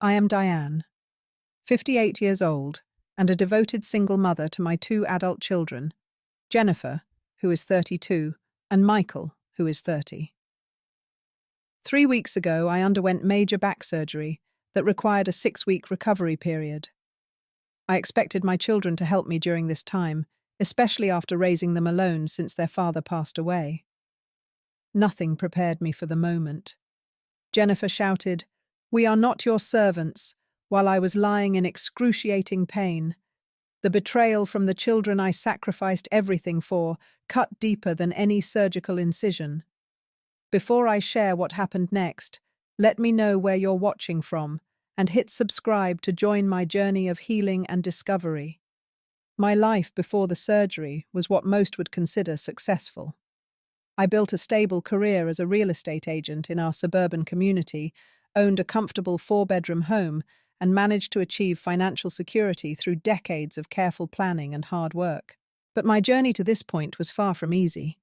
I am Diane, 58 years old, and a devoted single mother to my two adult children, Jennifer, who is 32, and Michael, who is 30. 3 weeks ago, I underwent major back surgery that required a 6-week recovery period. I expected my children to help me during this time, especially after raising them alone since their father passed away. Nothing prepared me for the moment. Jennifer shouted, "We are not your servants," while I was lying in excruciating pain. The betrayal from the children I sacrificed everything for cut deeper than any surgical incision. Before I share what happened next, let me know where you're watching from and hit subscribe to join my journey of healing and discovery. My life before the surgery was what most would consider successful. I built a stable career as a real estate agent in our suburban community, owned a comfortable 4-bedroom home, and managed to achieve financial security through decades of careful planning and hard work. But my journey to this point was far from easy.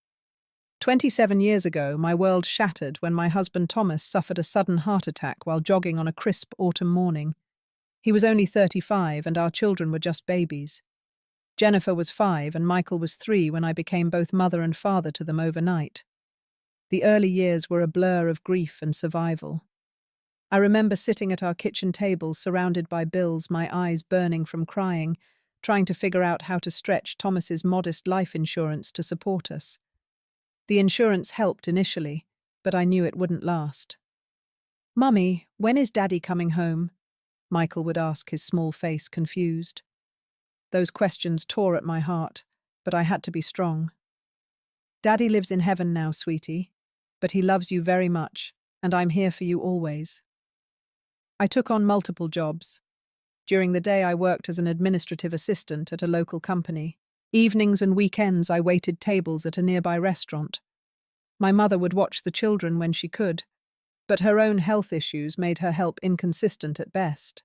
27 years ago, my world shattered when my husband Thomas suffered a sudden heart attack while jogging on a crisp autumn morning. He was only 35 and our children were just babies. Jennifer was 5 and Michael was 3 when I became both mother and father to them overnight. The early years were a blur of grief and survival. I remember sitting at our kitchen table surrounded by bills, my eyes burning from crying, trying to figure out how to stretch Thomas's modest life insurance to support us. The insurance helped initially, but I knew it wouldn't last. "Mummy, when is Daddy coming home?" Michael would ask, his small face confused. Those questions tore at my heart, but I had to be strong. "Daddy lives in heaven now, sweetie, but he loves you very much, and I'm here for you always." I took on multiple jobs. During the day, I worked as an administrative assistant at a local company. Evenings and weekends, I waited tables at a nearby restaurant. My mother would watch the children when she could, but her own health issues made her help inconsistent at best.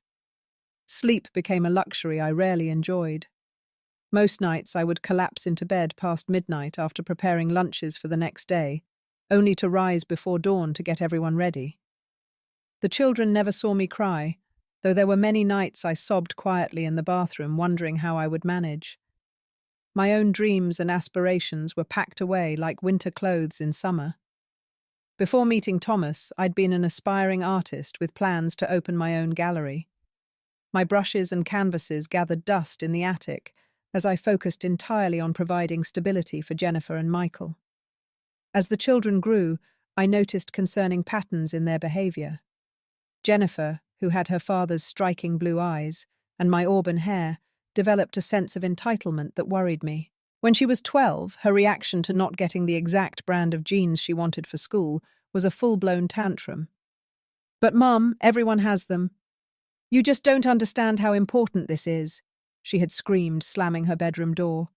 Sleep became a luxury I rarely enjoyed. Most nights I would collapse into bed past midnight after preparing lunches for the next day, only to rise before dawn to get everyone ready. The children never saw me cry, though there were many nights I sobbed quietly in the bathroom, wondering how I would manage. My own dreams and aspirations were packed away like winter clothes in summer. Before meeting Thomas, I'd been an aspiring artist with plans to open my own gallery. My brushes and canvases gathered dust in the attic as I focused entirely on providing stability for Jennifer and Michael. As the children grew, I noticed concerning patterns in their behavior. Jennifer, who had her father's striking blue eyes and my auburn hair, developed a sense of entitlement that worried me. When she was 12, her reaction to not getting the exact brand of jeans she wanted for school was a full-blown tantrum. "But Mum, everyone has them. You just don't understand how important this is," she had screamed, slamming her bedroom door.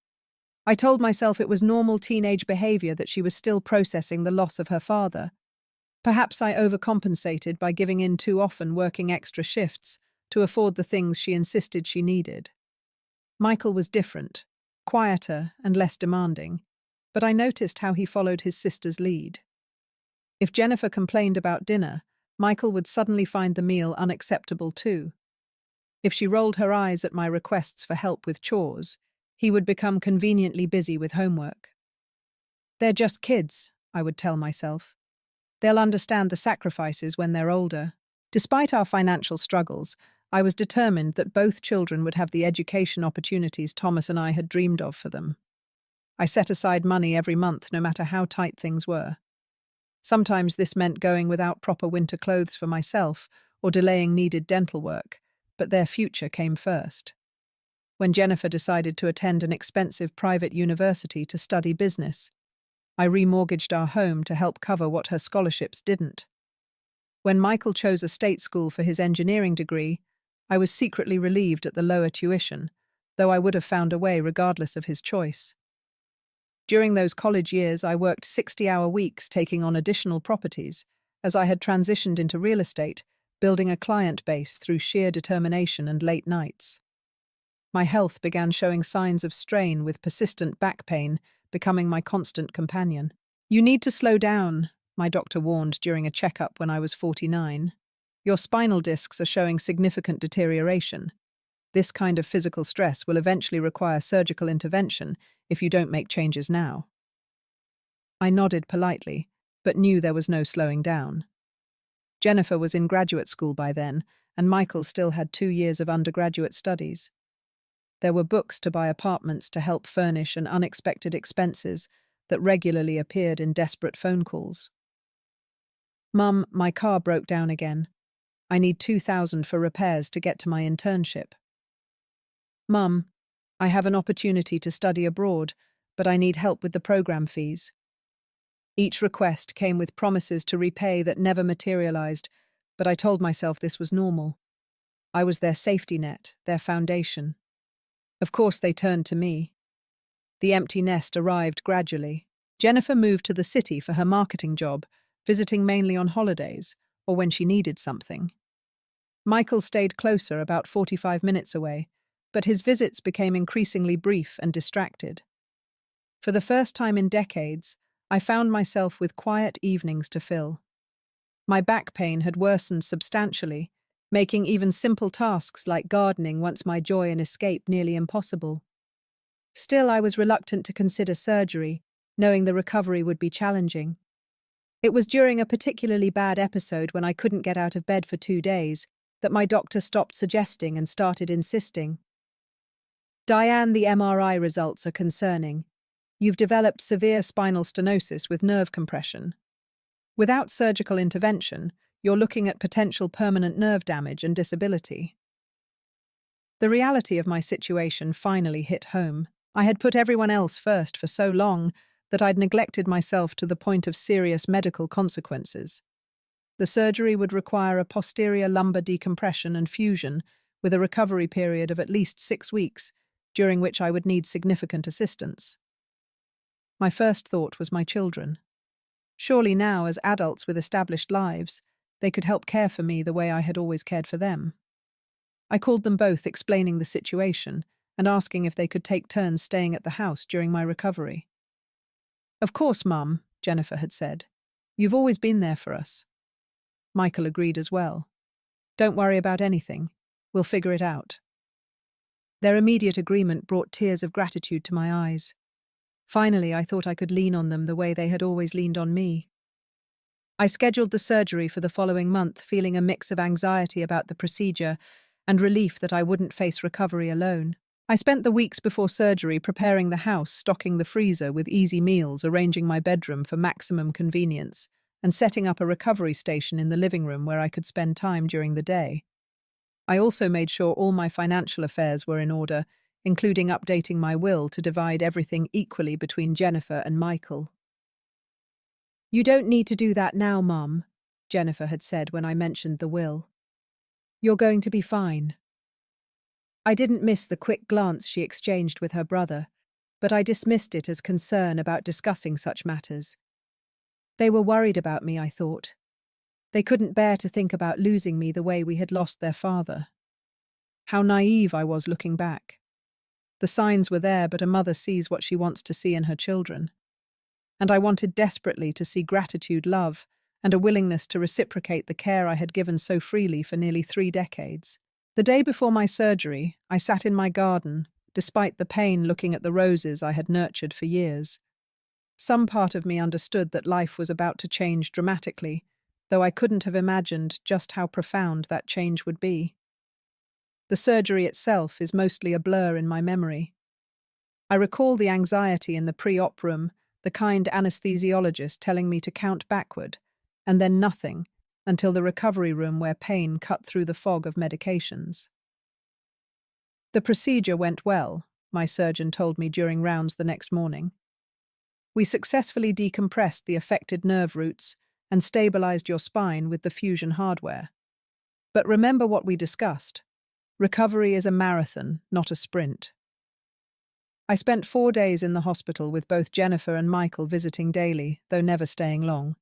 I told myself it was normal teenage behavior, that she was still processing the loss of her father. Perhaps I overcompensated by giving in too often, working extra shifts to afford the things she insisted she needed. Michael was different, quieter and less demanding, but I noticed how he followed his sister's lead. If Jennifer complained about dinner, Michael would suddenly find the meal unacceptable too. If she rolled her eyes at my requests for help with chores, he would become conveniently busy with homework. "They're just kids," I would tell myself. "They'll understand the sacrifices when they're older." Despite our financial struggles, I was determined that both children would have the education opportunities Thomas and I had dreamed of for them. I set aside money every month, no matter how tight things were. Sometimes this meant going without proper winter clothes for myself or delaying needed dental work, but their future came first. When Jennifer decided to attend an expensive private university to study business, I remortgaged our home to help cover what her scholarships didn't. When Michael chose a state school for his engineering degree, I was secretly relieved at the lower tuition, though I would have found a way regardless of his choice. During those college years, I worked 60-hour weeks taking on additional properties, as I had transitioned into real estate, building a client base through sheer determination and late nights. My health began showing signs of strain, with persistent back pain becoming my constant companion. "You need to slow down," my doctor warned during a checkup when I was 49. Your spinal discs are showing significant deterioration. This kind of physical stress will eventually require surgical intervention if you don't make changes now. I nodded politely, but knew there was no slowing down. Jennifer was in graduate school by then, and Michael still had 2 years of undergraduate studies. There were books to buy, apartments to help furnish, and unexpected expenses that regularly appeared in desperate phone calls. "Mum, my car broke down again. I need 2,000 for repairs to get to my internship." "Mum, I have an opportunity to study abroad, but I need help with the program fees." Each request came with promises to repay that never materialized, but I told myself this was normal. I was their safety net, their foundation. Of course they turned to me. The empty nest arrived gradually. Jennifer moved to the city for her marketing job, visiting mainly on holidays or when she needed something. Michael stayed closer, about 45 minutes away, but his visits became increasingly brief and distracted. For the first time in decades, I found myself with quiet evenings to fill. My back pain had worsened substantially, making even simple tasks like gardening once my joy and escape nearly impossible. Still, I was reluctant to consider surgery, knowing the recovery would be challenging. It was during a particularly bad episode when I couldn't get out of bed for 2 days that my doctor stopped suggesting and started insisting. "Diane, the MRI results are concerning. You've developed severe spinal stenosis with nerve compression. Without surgical intervention, you're looking at potential permanent nerve damage and disability." The reality of my situation finally hit home. I had put everyone else first for so long that I'd neglected myself to the point of serious medical consequences. The surgery would require a posterior lumbar decompression and fusion, with a recovery period of at least 6 weeks, during which I would need significant assistance. My first thought was my children. Surely now, as adults with established lives, they could help care for me the way I had always cared for them. I called them both, explaining the situation and asking if they could take turns staying at the house during my recovery. "Of course, Mum," Jennifer had said. "You've always been there for us." Michael agreed as well. "Don't worry about anything. We'll figure it out." Their immediate agreement brought tears of gratitude to my eyes. Finally, I thought I could lean on them the way they had always leaned on me. I scheduled the surgery for the following month, feeling a mix of anxiety about the procedure and relief that I wouldn't face recovery alone. I spent the weeks before surgery preparing the house, stocking the freezer with easy meals, arranging my bedroom for maximum convenience, and setting up a recovery station in the living room where I could spend time during the day. I also made sure all my financial affairs were in order, including updating my will to divide everything equally between Jennifer and Michael. "You don't need to do that now, Mum," Jennifer had said when I mentioned the will. "You're going to be fine." I didn't miss the quick glance she exchanged with her brother, but I dismissed it as concern about discussing such matters. They were worried about me, I thought. They couldn't bear to think about losing me the way we had lost their father. How naive I was looking back. The signs were there, but a mother sees what she wants to see in her children. And I wanted desperately to see gratitude, love, and a willingness to reciprocate the care I had given so freely for nearly 3 decades. The day before my surgery, I sat in my garden, despite the pain, looking at the roses I had nurtured for years. Some part of me understood that life was about to change dramatically, though I couldn't have imagined just how profound that change would be. The surgery itself is mostly a blur in my memory. I recall the anxiety in the pre-op room, the kind anesthesiologist telling me to count backward, and then nothing, until the recovery room where pain cut through the fog of medications. The procedure went well, my surgeon told me during rounds the next morning. We successfully decompressed the affected nerve roots and stabilized your spine with the fusion hardware. But remember what we discussed. Recovery is a marathon, not a sprint. I spent 4 days in the hospital with both Jennifer and Michael visiting daily, though never staying long.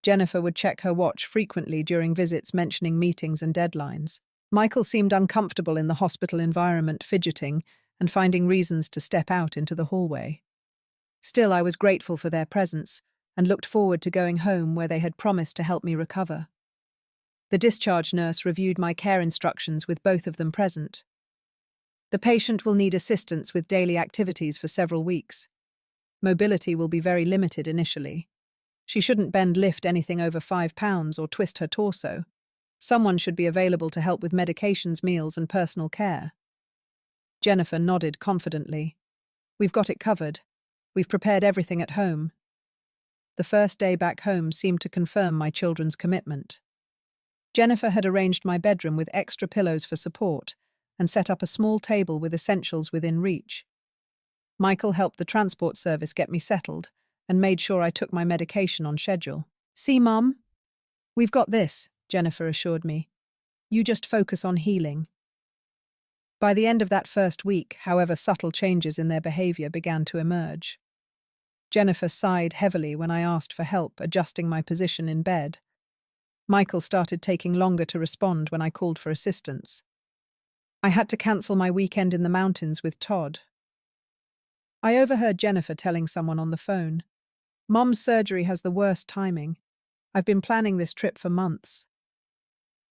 Jennifer would check her watch frequently during visits, mentioning meetings and deadlines. Michael seemed uncomfortable in the hospital environment, fidgeting and finding reasons to step out into the hallway. Still, I was grateful for their presence and looked forward to going home, where they had promised to help me recover. The discharge nurse reviewed my care instructions with both of them present. The patient will need assistance with daily activities for several weeks. Mobility will be very limited initially. She shouldn't lift anything over 5 pounds or twist her torso. Someone should be available to help with medications, meals, and personal care. Jennifer nodded confidently. We've got it covered. We've prepared everything at home. The first day back home seemed to confirm my children's commitment. Jennifer had arranged my bedroom with extra pillows for support and set up a small table with essentials within reach. Michael helped the transport service get me settled and made sure I took my medication on schedule. "See, Mum? We've got this," Jennifer assured me. "You just focus on healing." By the end of that first week, however, subtle changes in their behavior began to emerge. Jennifer sighed heavily when I asked for help adjusting my position in bed. Michael started taking longer to respond when I called for assistance. I had to cancel my weekend in the mountains with Todd. I overheard Jennifer telling someone on the phone, "Mom's surgery has the worst timing. I've been planning this trip for months."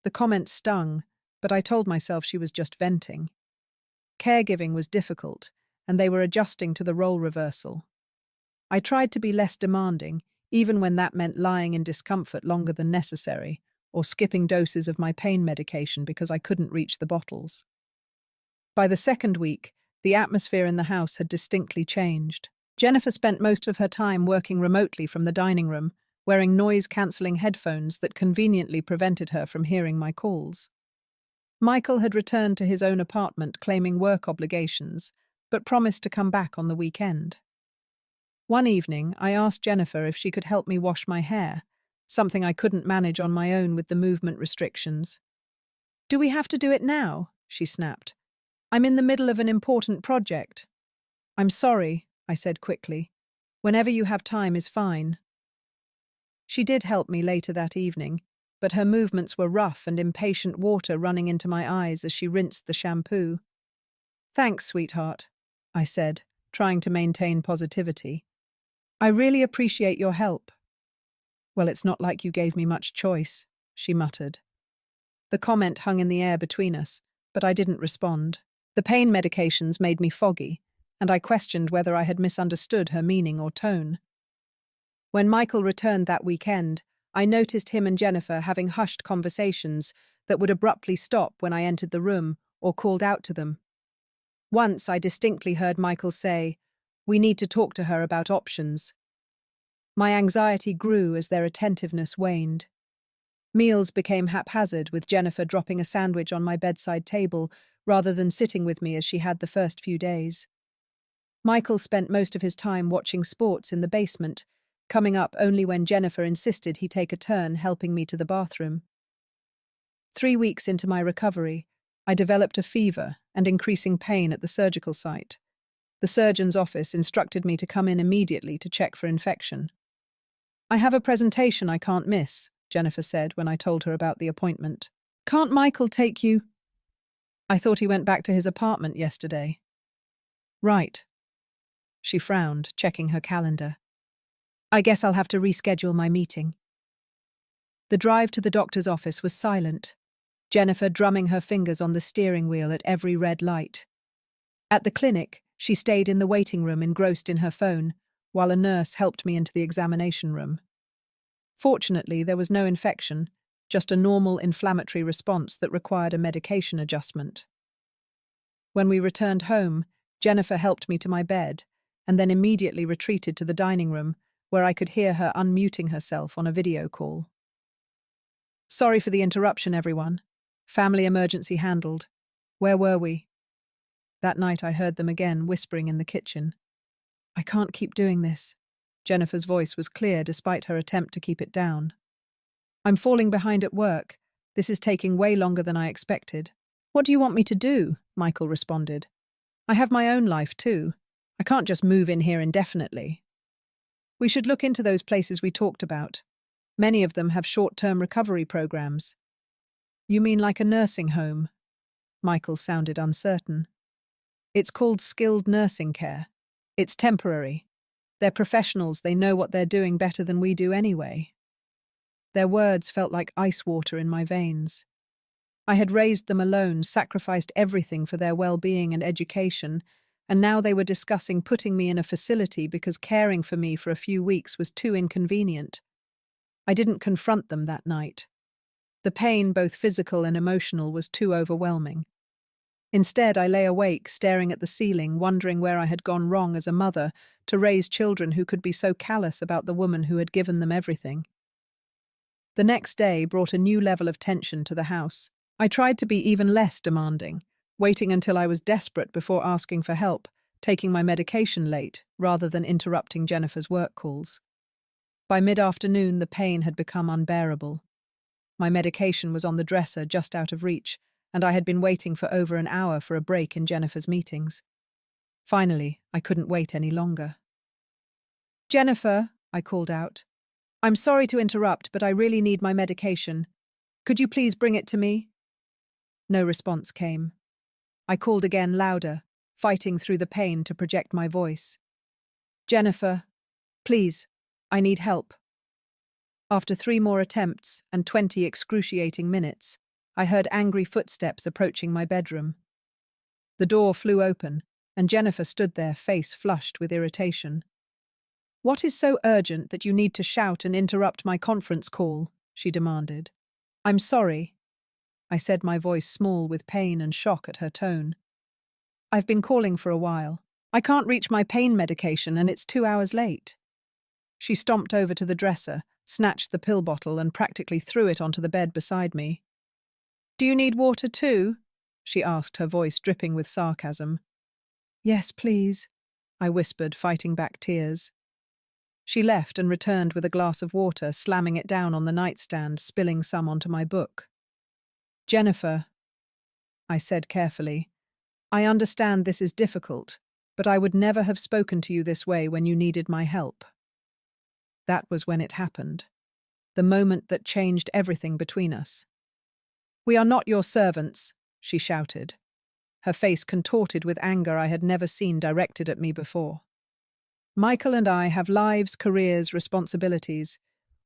The comment stung, but I told myself she was just venting. Caregiving was difficult, and they were adjusting to the role reversal. I tried to be less demanding, even when that meant lying in discomfort longer than necessary, or skipping doses of my pain medication because I couldn't reach the bottles. By the second week, the atmosphere in the house had distinctly changed. Jennifer spent most of her time working remotely from the dining room, wearing noise-cancelling headphones that conveniently prevented her from hearing my calls. Michael had returned to his own apartment claiming work obligations, but promised to come back on the weekend. One evening, I asked Jennifer if she could help me wash my hair, something I couldn't manage on my own with the movement restrictions. "Do we have to do it now?" she snapped. "I'm in the middle of an important project." "I'm sorry," I said quickly. "Whenever you have time is fine." She did help me later that evening, but her movements were rough and impatient, water running into my eyes as she rinsed the shampoo. "Thanks, sweetheart," I said, trying to maintain positivity. "I really appreciate your help." "Well, it's not like you gave me much choice," she muttered. The comment hung in the air between us, but I didn't respond. The pain medications made me foggy, and I questioned whether I had misunderstood her meaning or tone. When Michael returned that weekend, I noticed him and Jennifer having hushed conversations that would abruptly stop when I entered the room or called out to them. Once I distinctly heard Michael say, "We need to talk to her about options." My anxiety grew as their attentiveness waned. Meals became haphazard, with Jennifer dropping a sandwich on my bedside table rather than sitting with me as she had the first few days. Michael spent most of his time watching sports in the basement, coming up only when Jennifer insisted he take a turn helping me to the bathroom. 3 weeks into my recovery, I developed a fever and increasing pain at the surgical site. The surgeon's office instructed me to come in immediately to check for infection. "I have a presentation I can't miss," Jennifer said when I told her about the appointment. "Can't Michael take you?" "I thought he went back to his apartment yesterday." "Right." She frowned, checking her calendar. "I guess I'll have to reschedule my meeting." The drive to the doctor's office was silent, Jennifer drumming her fingers on the steering wheel at every red light. At the clinic, she stayed in the waiting room engrossed in her phone, while a nurse helped me into the examination room. Fortunately, there was no infection, just a normal inflammatory response that required a medication adjustment. When we returned home, Jennifer helped me to my bed, and then immediately retreated to the dining room, where I could hear her unmuting herself on a video call. "Sorry for the interruption, everyone. Family emergency handled. Where were we?" That night I heard them again, whispering in the kitchen. "I can't keep doing this." Jennifer's voice was clear despite her attempt to keep it down. "I'm falling behind at work. This is taking way longer than I expected." "What do you want me to do?" Michael responded. "I have my own life too. I can't just move in here indefinitely." "We should look into those places we talked about. Many of them have short-term recovery programs." "You mean like a nursing home?" Michael sounded uncertain. "It's called skilled nursing care. It's temporary. They're professionals, they know what they're doing better than we do anyway." Their words felt like ice water in my veins. I had raised them alone, sacrificed everything for their well-being and education, and now they were discussing putting me in a facility because caring for me for a few weeks was too inconvenient. I didn't confront them that night. The pain, both physical and emotional, was too overwhelming. Instead, I lay awake, staring at the ceiling, wondering where I had gone wrong as a mother to raise children who could be so callous about the woman who had given them everything. The next day brought a new level of tension to the house. I tried to be even less demanding, waiting until I was desperate before asking for help, taking my medication late rather than interrupting Jennifer's work calls. By mid-afternoon, the pain had become unbearable. My medication was on the dresser just out of reach, and I had been waiting for over an hour for a break in Jennifer's meetings. Finally, I couldn't wait any longer. "Jennifer," I called out, "I'm sorry to interrupt, but I really need my medication. Could you please bring it to me?" No response came. I called again, louder, fighting through the pain to project my voice. "Jennifer, please, I need help." After 3 more attempts and 20 excruciating minutes, I heard angry footsteps approaching my bedroom. The door flew open, and Jennifer stood there, face flushed with irritation. "What is so urgent that you need to shout and interrupt my conference call?" she demanded. "I'm sorry," I said, my voice small with pain and shock at her tone. "I've been calling for a while. I can't reach my pain medication and it's 2 hours late." She stomped over to the dresser, snatched the pill bottle and practically threw it onto the bed beside me. "Do you need water too?" she asked, her voice dripping with sarcasm. "Yes, please," I whispered, fighting back tears. She left and returned with a glass of water, slamming it down on the nightstand, spilling some onto my book. "Jennifer," I said carefully, "I understand this is difficult, but I would never have spoken to you this way when you needed my help." That was when it happened. The moment that changed everything between us. "We are not your servants," she shouted, her face contorted with anger I had never seen directed at me before. "Michael and I have lives, careers, responsibilities.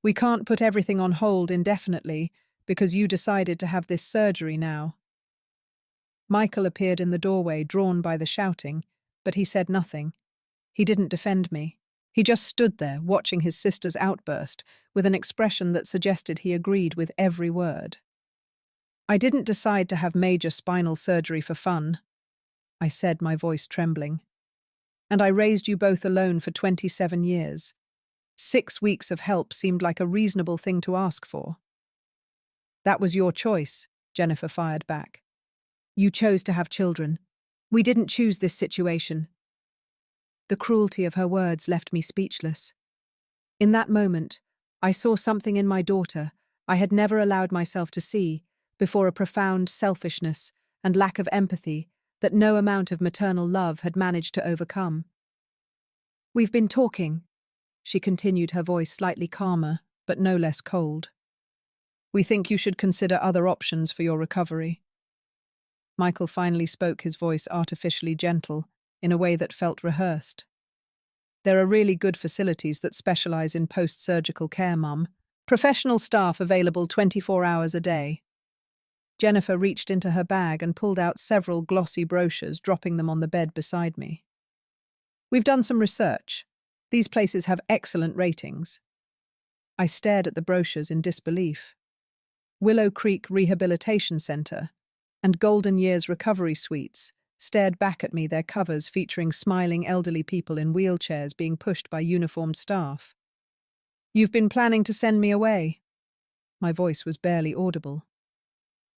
We can't put everything on hold indefinitely because you decided to have this surgery now." Michael appeared in the doorway, drawn by the shouting, but he said nothing. He didn't defend me. He just stood there, watching his sister's outburst, with an expression that suggested he agreed with every word. "I didn't decide to have major spinal surgery for fun," I said, my voice trembling. "And I raised you both alone for 27 years. 6 weeks of help seemed like a reasonable thing to ask for." "That was your choice," Jennifer fired back. "You chose to have children. We didn't choose this situation." The cruelty of her words left me speechless. In that moment, I saw something in my daughter I had never allowed myself to see before, a profound selfishness and lack of empathy that no amount of maternal love had managed to overcome. "We've been talking," she continued, her voice slightly calmer, but no less cold. "We think you should consider other options for your recovery." Michael finally spoke, his voice artificially gentle, in a way that felt rehearsed. "There are really good facilities that specialize in post-surgical care, Mum. Professional staff available 24 hours a day." Jennifer reached into her bag and pulled out several glossy brochures, dropping them on the bed beside me. "We've done some research. These places have excellent ratings." I stared at the brochures in disbelief. Willow Creek Rehabilitation Center and Golden Years Recovery Suites stared back at me, their covers featuring smiling elderly people in wheelchairs being pushed by uniformed staff. "You've been planning to send me away?" My voice was barely audible.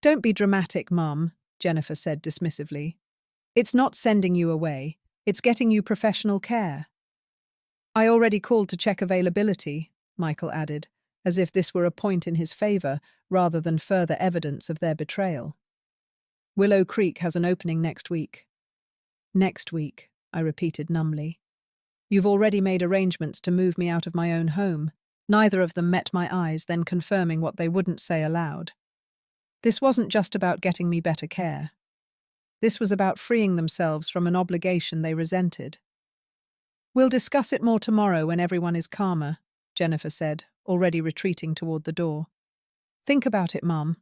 "Don't be dramatic, Mum," Jennifer said dismissively. "It's not sending you away, it's getting you professional care." "I already called to check availability," Michael added, as if this were a point in his favor rather than further evidence of their betrayal. "Willow Creek has an opening next week." "Next week," I repeated numbly. "You've already made arrangements to move me out of my own home." Neither of them met my eyes, then confirming what they wouldn't say aloud. This wasn't just about getting me better care. This was about freeing themselves from an obligation they resented. "We'll discuss it more tomorrow when everyone is calmer," Jennifer said, already retreating toward the door. Think about it, Mum.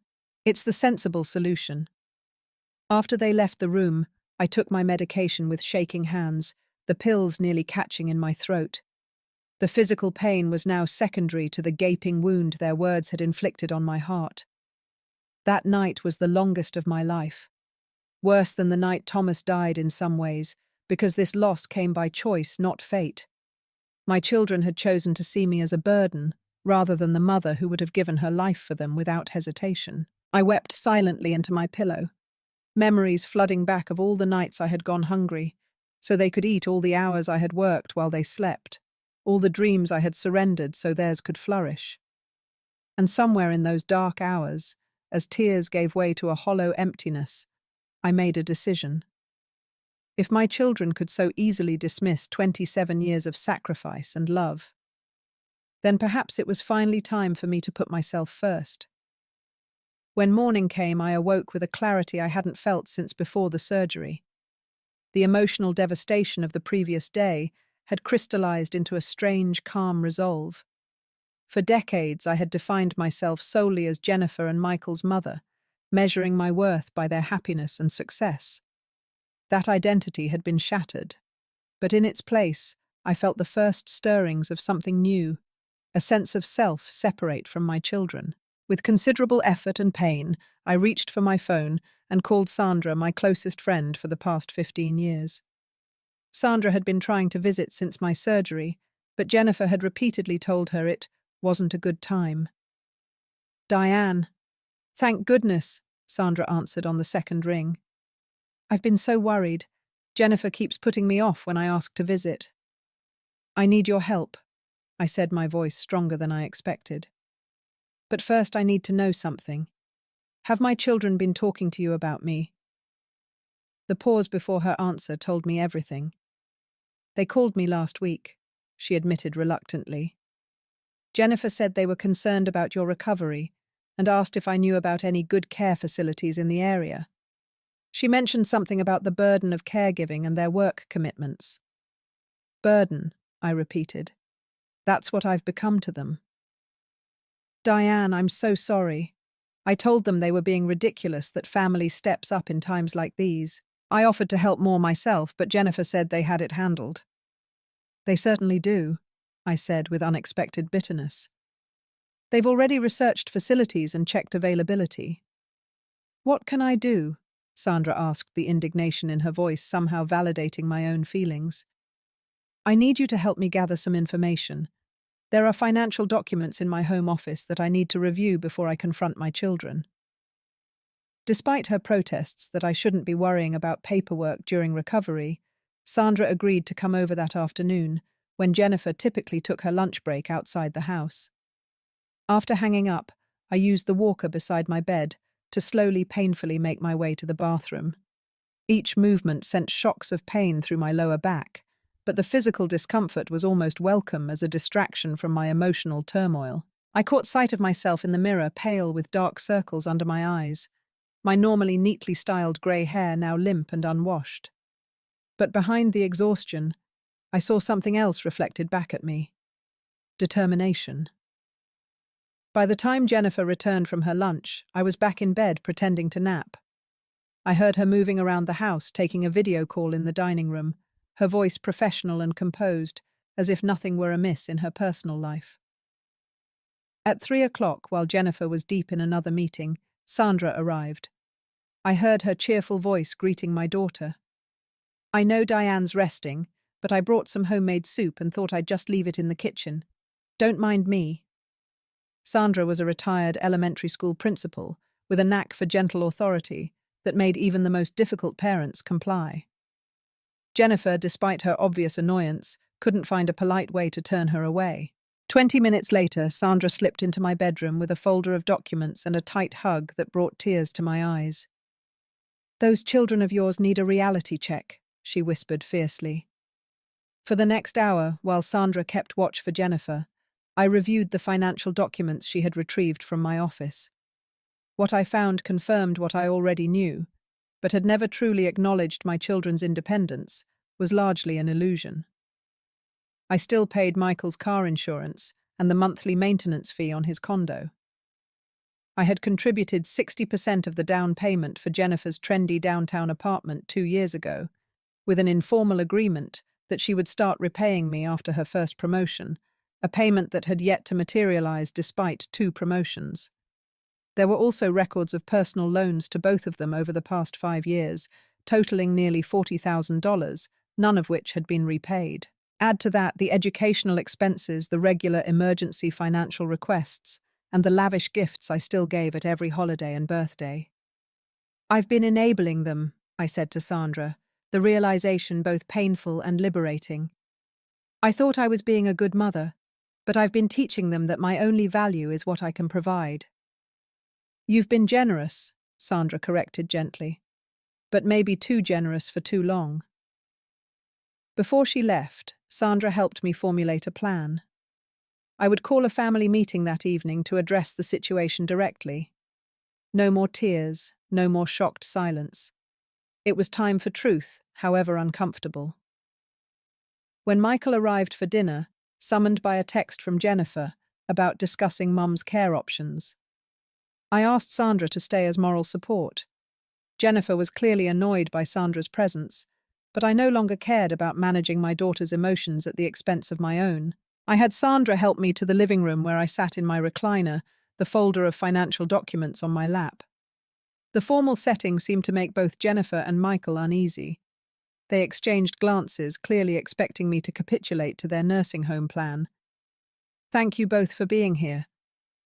It's the sensible solution. After they left the room, I took my medication with shaking hands, the pills nearly catching in my throat. The physical pain was now secondary to the gaping wound their words had inflicted on my heart. That night was the longest of my life. Worse than the night Thomas died in some ways, because this loss came by choice, not fate. My children had chosen to see me as a burden, rather than the mother who would have given her life for them without hesitation. I wept silently into my pillow, memories flooding back of all the nights I had gone hungry, so they could eat all the hours I had worked while they slept, all the dreams I had surrendered so theirs could flourish. And somewhere in those dark hours, as tears gave way to a hollow emptiness, I made a decision. If my children could so easily dismiss 27 years of sacrifice and love, then perhaps it was finally time for me to put myself first. When morning came, I awoke with a clarity I hadn't felt since before the surgery. The emotional devastation of the previous day had crystallized into a strange, calm resolve. For decades, I had defined myself solely as Jennifer and Michael's mother, measuring my worth by their happiness and success. That identity had been shattered, but in its place, I felt the first stirrings of something new, a sense of self separate from my children. With considerable effort and pain, I reached for my phone and called Sandra, my closest friend for the past 15 years. Sandra had been trying to visit since my surgery, but Jennifer had repeatedly told her it wasn't a good time. "Diane." "Thank goodness," Sandra answered on the second ring. "I've been so worried. Jennifer keeps putting me off when I ask to visit." "I need your help," I said, my voice stronger than I expected. "But first I need to know something. Have my children been talking to you about me?" The pause before her answer told me everything. "They called me last week," she admitted reluctantly. "Jennifer said they were concerned about your recovery and asked if I knew about any good care facilities in the area. She mentioned something about the burden of caregiving and their work commitments." "Burden," I repeated. "That's what I've become to them." "Diane, I'm so sorry. I told them they were being ridiculous, that family steps up in times like these. I offered to help more myself, but Jennifer said they had it handled." "They certainly do," I said with unexpected bitterness. "They've already researched facilities and checked availability." "What can I do?" Sandra asked, the indignation in her voice somehow validating my own feelings. "I need you to help me gather some information. There are financial documents in my home office that I need to review before I confront my children." Despite her protests that I shouldn't be worrying about paperwork during recovery, Sandra agreed to come over that afternoon, when Jennifer typically took her lunch break outside the house. After hanging up, I used the walker beside my bed to slowly, painfully make my way to the bathroom. Each movement sent shocks of pain through my lower back, but the physical discomfort was almost welcome as a distraction from my emotional turmoil. I caught sight of myself in the mirror, pale with dark circles under my eyes, my normally neatly styled grey hair now limp and unwashed. But behind the exhaustion, I saw something else reflected back at me. Determination. By the time Jennifer returned from her lunch, I was back in bed pretending to nap. I heard her moving around the house, taking a video call in the dining room, her voice professional and composed, as if nothing were amiss in her personal life. At 3 o'clock, while Jennifer was deep in another meeting, Sandra arrived. I heard her cheerful voice greeting my daughter. "I know Diane's resting, but I brought some homemade soup and thought I'd just leave it in the kitchen. Don't mind me." Sandra was a retired elementary school principal with a knack for gentle authority that made even the most difficult parents comply. Jennifer, despite her obvious annoyance, couldn't find a polite way to turn her away. 20 minutes later, Sandra slipped into my bedroom with a folder of documents and a tight hug that brought tears to my eyes. "Those children of yours need a reality check," she whispered fiercely. For the next hour, while Sandra kept watch for Jennifer, I reviewed the financial documents she had retrieved from my office. What I found confirmed what I already knew, but had never truly acknowledged my children's independence, was largely an illusion. I still paid Michael's car insurance and the monthly maintenance fee on his condo. I had contributed 60% of the down payment for Jennifer's trendy downtown apartment 2 years ago, with an informal agreement that she would start repaying me after her first promotion, a payment that had yet to materialize despite 2 promotions. There were also records of personal loans to both of them over the past 5 years, totaling nearly $40,000, none of which had been repaid. Add to that the educational expenses, the regular emergency financial requests, and the lavish gifts I still gave at every holiday and birthday. "I've been enabling them," I said to Sandra, the realization both painful and liberating. "I thought I was being a good mother, but I've been teaching them that my only value is what I can provide." "You've been generous," Sandra corrected gently, "but maybe too generous for too long." Before she left, Sandra helped me formulate a plan. I would call a family meeting that evening to address the situation directly. No more tears, no more shocked silence. It was time for truth, however uncomfortable. When Michael arrived for dinner, summoned by a text from Jennifer about discussing Mum's care options, I asked Sandra to stay as moral support. Jennifer was clearly annoyed by Sandra's presence, but I no longer cared about managing my daughter's emotions at the expense of my own. I had Sandra help me to the living room where I sat in my recliner, the folder of financial documents on my lap. The formal setting seemed to make both Jennifer and Michael uneasy. They exchanged glances, clearly expecting me to capitulate to their nursing home plan. "Thank you both for being here,"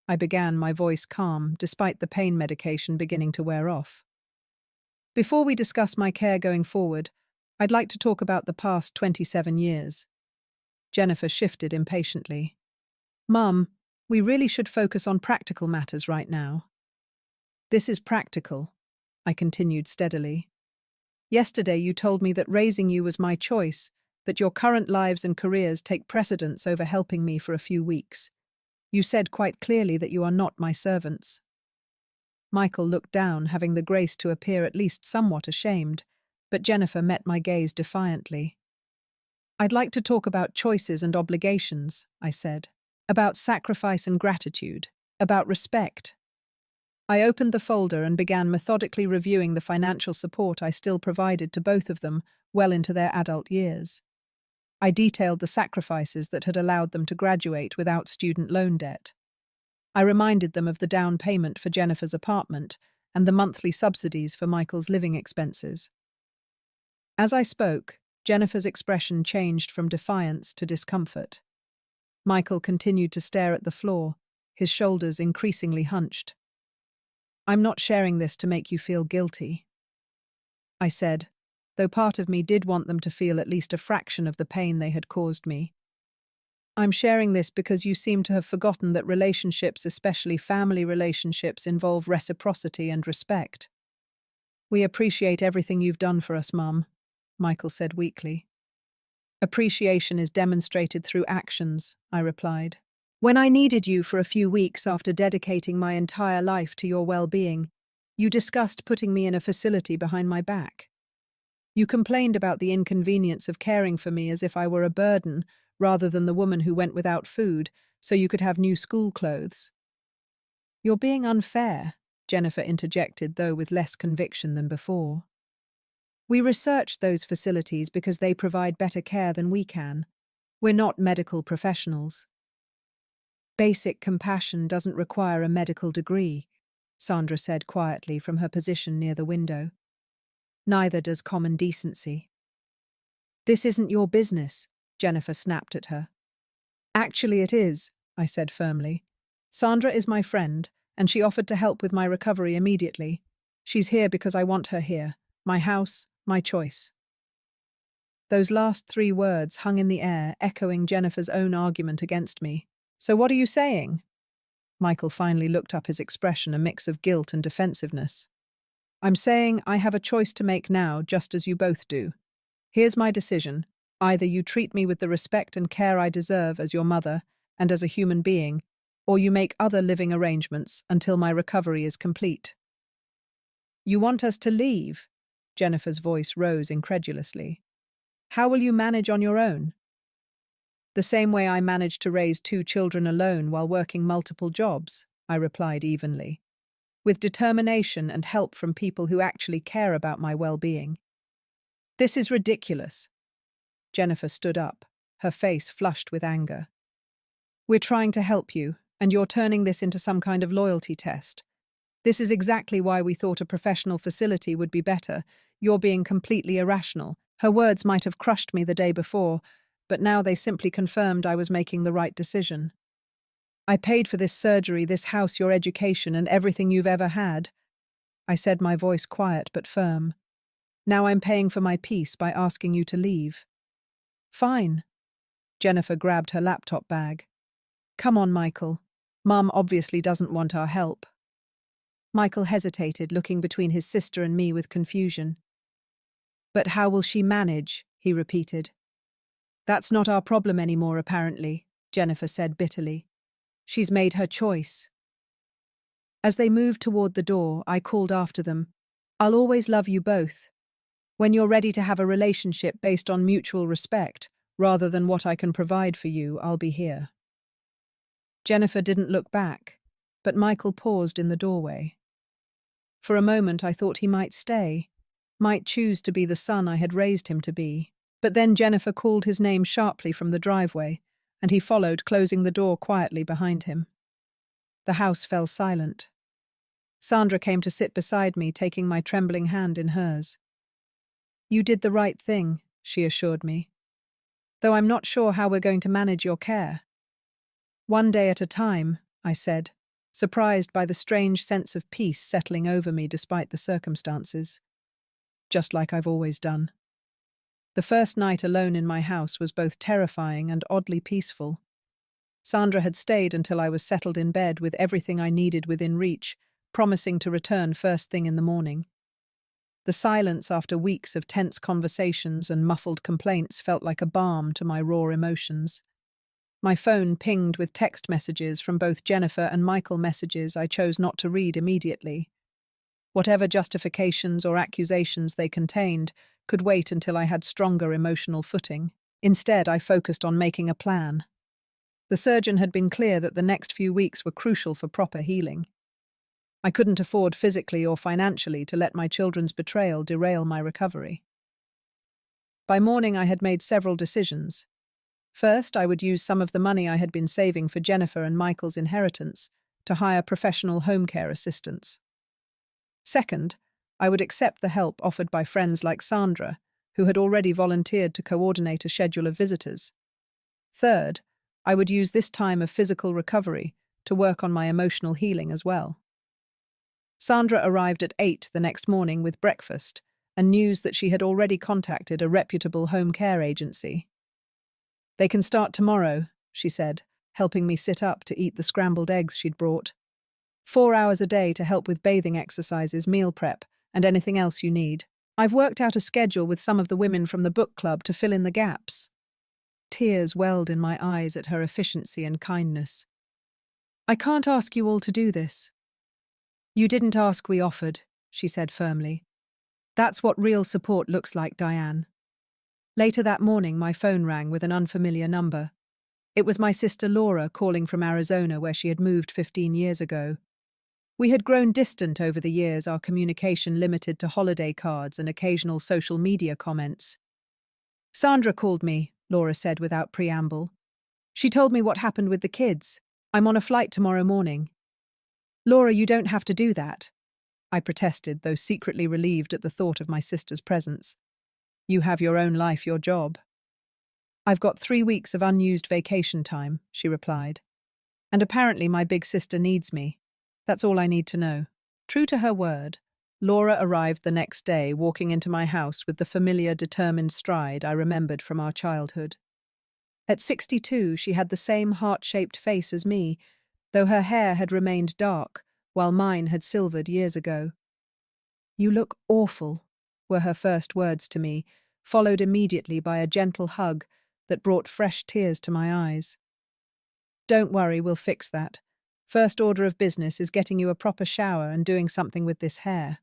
I began, my voice calm, despite the pain medication beginning to wear off. "Before we discuss my care going forward, I'd like to talk about the past 27 years. Jennifer shifted impatiently. "Mum, we really should focus on practical matters right now." "This is practical," I continued steadily. "Yesterday you told me that raising you was my choice, that your current lives and careers take precedence over helping me for a few weeks. You said quite clearly that you are not my servants." Michael looked down, having the grace to appear at least somewhat ashamed, but Jennifer met my gaze defiantly. "I'd like to talk about choices and obligations," I said. "About sacrifice and gratitude. About respect." I opened the folder and began methodically reviewing the financial support I still provided to both of them well into their adult years. I detailed the sacrifices that had allowed them to graduate without student loan debt. I reminded them of the down payment for Jennifer's apartment and the monthly subsidies for Michael's living expenses. As I spoke, Jennifer's expression changed from defiance to discomfort. Michael continued to stare at the floor, his shoulders increasingly hunched. "I'm not sharing this to make you feel guilty," I said, though part of me did want them to feel at least a fraction of the pain they had caused me. "I'm sharing this because you seem to have forgotten that relationships, especially family relationships, involve reciprocity and respect." "We appreciate everything you've done for us, Mum," Michael said weakly. "Appreciation is demonstrated through actions," I replied. "When I needed you for a few weeks after dedicating my entire life to your well-being, you discussed putting me in a facility behind my back. You complained about the inconvenience of caring for me as if I were a burden, rather than the woman who went without food, so you could have new school clothes." "You're being unfair," Jennifer interjected, though with less conviction than before. "We researched those facilities because they provide better care than we can. We're not medical professionals." "Basic compassion doesn't require a medical degree," Sandra said quietly from her position near the window. "Neither does common decency." "This isn't your business," Jennifer snapped at her. "Actually it is," I said firmly. "Sandra is my friend, and she offered to help with my recovery immediately. She's here because I want her here. My house, my choice." Those last 3 words hung in the air, echoing Jennifer's own argument against me. "So what are you saying?" Michael finally looked up, his expression a mix of guilt and defensiveness. "I'm saying I have a choice to make now, just as you both do. Here's my decision. Either you treat me with the respect and care I deserve as your mother and as a human being, or you make other living arrangements until my recovery is complete." "You want us to leave?" Jennifer's voice rose incredulously. "How will you manage on your own?" "The same way I managed to raise 2 children alone while working multiple jobs," I replied evenly. with determination and help from people who actually care about my well-being. This is ridiculous. Jennifer stood up, her face flushed with anger. We're trying to help you, and you're turning this into some kind of loyalty test. This is exactly why we thought a professional facility would be better. You're being completely irrational. Her words might have crushed me the day before, but now they simply confirmed I was making the right decision. I paid for this surgery, this house, your education, and everything you've ever had. I said, my voice quiet but firm. Now I'm paying for my peace by asking you to leave. Fine. Jennifer grabbed her laptop bag. Come on, Michael. Mum obviously doesn't want our help. Michael hesitated, looking between his sister and me with confusion. But how will she manage? He repeated. That's not our problem anymore, apparently, Jennifer said bitterly. She's made her choice. As they moved toward the door, I called after them. I'll always love you both. When you're ready to have a relationship based on mutual respect, rather than what I can provide for you, I'll be here. Jennifer didn't look back, but Michael paused in the doorway. For a moment I thought he might stay, might choose to be the son I had raised him to be. But then Jennifer called his name sharply from the driveway, and he followed, closing the door quietly behind him. The house fell silent. Sandra came to sit beside me, taking my trembling hand in hers. You did the right thing, she assured me. Though I'm not sure how we're going to manage your care. One day at a time, I said, surprised by the strange sense of peace settling over me despite the circumstances. Just like I've always done. The first night alone in my house was both terrifying and oddly peaceful. Sandra had stayed until I was settled in bed with everything I needed within reach, promising to return first thing in the morning. The silence after weeks of tense conversations and muffled complaints felt like a balm to my raw emotions. My phone pinged with text messages from both Jennifer and Michael, messages I chose not to read immediately. Whatever justifications or accusations they contained could wait until I had stronger emotional footing. Instead, I focused on making a plan. The surgeon had been clear that the next few weeks were crucial for proper healing. I couldn't afford physically or financially to let my children's betrayal derail my recovery. By morning, I had made several decisions. First, I would use some of the money I had been saving for Jennifer and Michael's inheritance to hire professional home care assistants. Second, I would accept the help offered by friends like Sandra, who had already volunteered to coordinate a schedule of visitors. Third, I would use this time of physical recovery to work on my emotional healing as well. Sandra arrived at 8 the next morning with breakfast and news that she had already contacted a reputable home care agency. They can start tomorrow, she said, helping me sit up to eat the scrambled eggs she'd brought. 4 hours a day to help with bathing exercises, meal prep, and anything else you need. I've worked out a schedule with some of the women from the book club to fill in the gaps. Tears welled in my eyes at her efficiency and kindness. I can't ask you all to do this. You didn't ask, we offered, she said firmly. That's what real support looks like, Diane. Later that morning, my phone rang with an unfamiliar number. It was my sister Laura calling from Arizona, where she had moved 15 years ago. We had grown distant over the years, our communication limited to holiday cards and occasional social media comments. Sandra called me, Laura said without preamble. She told me what happened with the kids. I'm on a flight tomorrow morning. Laura, you don't have to do that, I protested, though secretly relieved at the thought of my sister's presence. You have your own life, your job. I've got 3 weeks of unused vacation time, she replied. And apparently my big sister needs me. That's all I need to know. True to her word, Laura arrived the next day, walking into my house with the familiar, determined stride I remembered from our childhood. At 62, she had the same heart-shaped face as me, though her hair had remained dark, while mine had silvered years ago. You look awful, were her first words to me, followed immediately by a gentle hug that brought fresh tears to my eyes. Don't worry, we'll fix that. First order of business is getting you a proper shower and doing something with this hair.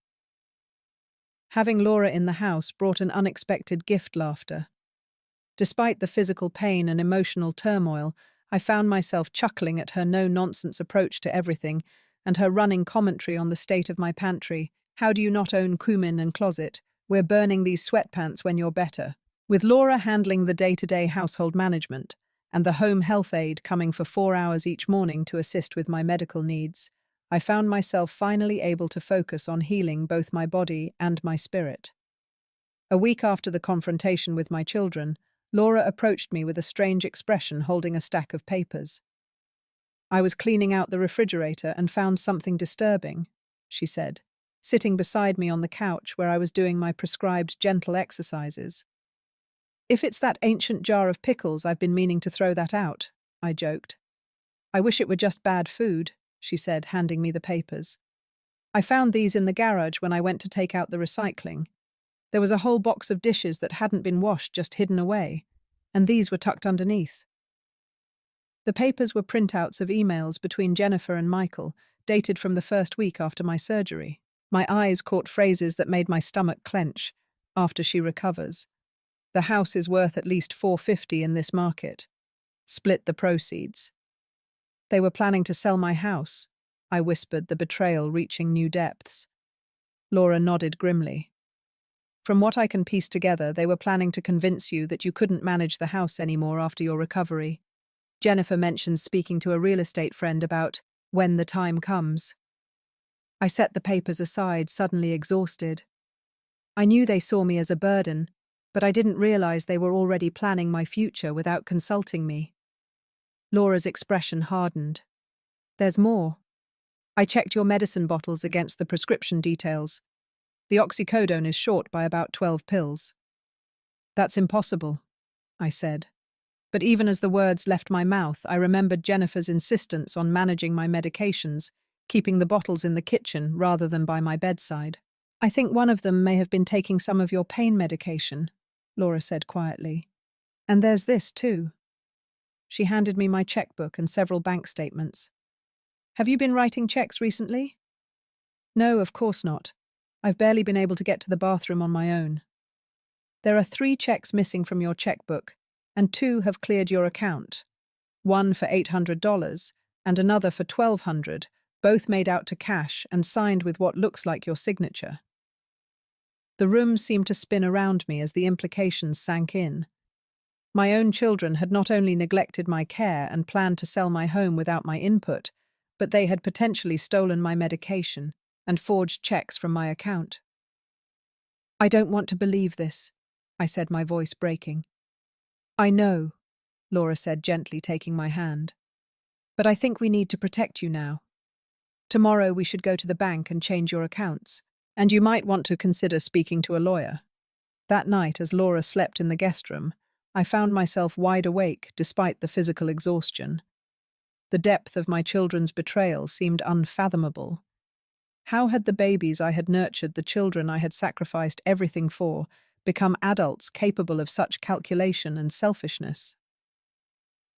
Having Laura in the house brought an unexpected gift, laughter. Despite the physical pain and emotional turmoil, I found myself chuckling at her no-nonsense approach to everything, and her running commentary on the state of my pantry. How do you not own cumin and closet? We're burning these sweatpants when you're better. With Laura handling the day-to-day household management, and the home health aide coming for 4 hours each morning to assist with my medical needs, I found myself finally able to focus on healing both my body and my spirit. A week after the confrontation with my children, Laura approached me with a strange expression holding a stack of papers. I was cleaning out the refrigerator and found something disturbing, she said, sitting beside me on the couch where I was doing my prescribed gentle exercises. If it's that ancient jar of pickles, I've been meaning to throw that out, I joked. I wish it were just bad food, she said, handing me the papers. I found these in the garage when I went to take out the recycling. There was a whole box of dishes that hadn't been washed just hidden away, and these were tucked underneath. The papers were printouts of emails between Jennifer and Michael, dated from the first week after my surgery. My eyes caught phrases that made my stomach clench. After she recovers. The house is worth at least $450 in this market. Split the proceeds. They were planning to sell my house, I whispered, the betrayal reaching new depths. Laura nodded grimly. From what I can piece together, they were planning to convince you that you couldn't manage the house anymore after your recovery. Jennifer mentions speaking to a real estate friend about when the time comes. I set the papers aside, suddenly exhausted. I knew they saw me as a burden, but I didn't realize they were already planning my future without consulting me. Laura's expression hardened. There's more. I checked your medicine bottles against the prescription details. The oxycodone is short by about 12 pills. That's impossible, I said. But even as the words left my mouth, I remembered Jennifer's insistence on managing my medications, keeping the bottles in the kitchen rather than by my bedside. I think one of them may have been taking some of your pain medication, Laura said quietly. And there's this too. She handed me my checkbook and several bank statements. Have you been writing checks recently? No, of course not. I've barely been able to get to the bathroom on my own. There are 3 checks missing from your checkbook, and 2 have cleared your account. One for $800 and another for $1,200, both made out to cash and signed with what looks like your signature. The room seemed to spin around me as the implications sank in. My own children had not only neglected my care and planned to sell my home without my input, but they had potentially stolen my medication and forged checks from my account. I don't want to believe this, I said, my voice breaking. I know, Laura said, gently taking my hand. But I think we need to protect you now. Tomorrow we should go to the bank and change your accounts, and you might want to consider speaking to a lawyer. That night, as Laura slept in the guest room, I found myself wide awake despite the physical exhaustion. The depth of my children's betrayal seemed unfathomable. How had the babies I had nurtured, the children I had sacrificed everything for, become adults capable of such calculation and selfishness?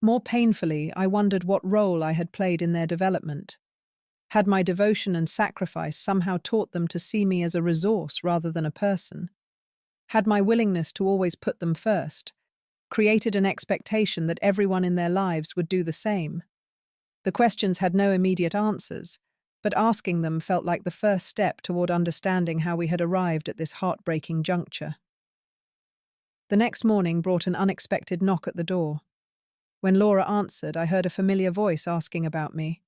More painfully, I wondered what role I had played in their development. Had my devotion and sacrifice somehow taught them to see me as a resource rather than a person? Had my willingness to always put them first created an expectation that everyone in their lives would do the same? The questions had no immediate answers, but asking them felt like the first step toward understanding how we had arrived at this heartbreaking juncture. The next morning brought an unexpected knock at the door. When Laura answered, I heard a familiar voice asking about me.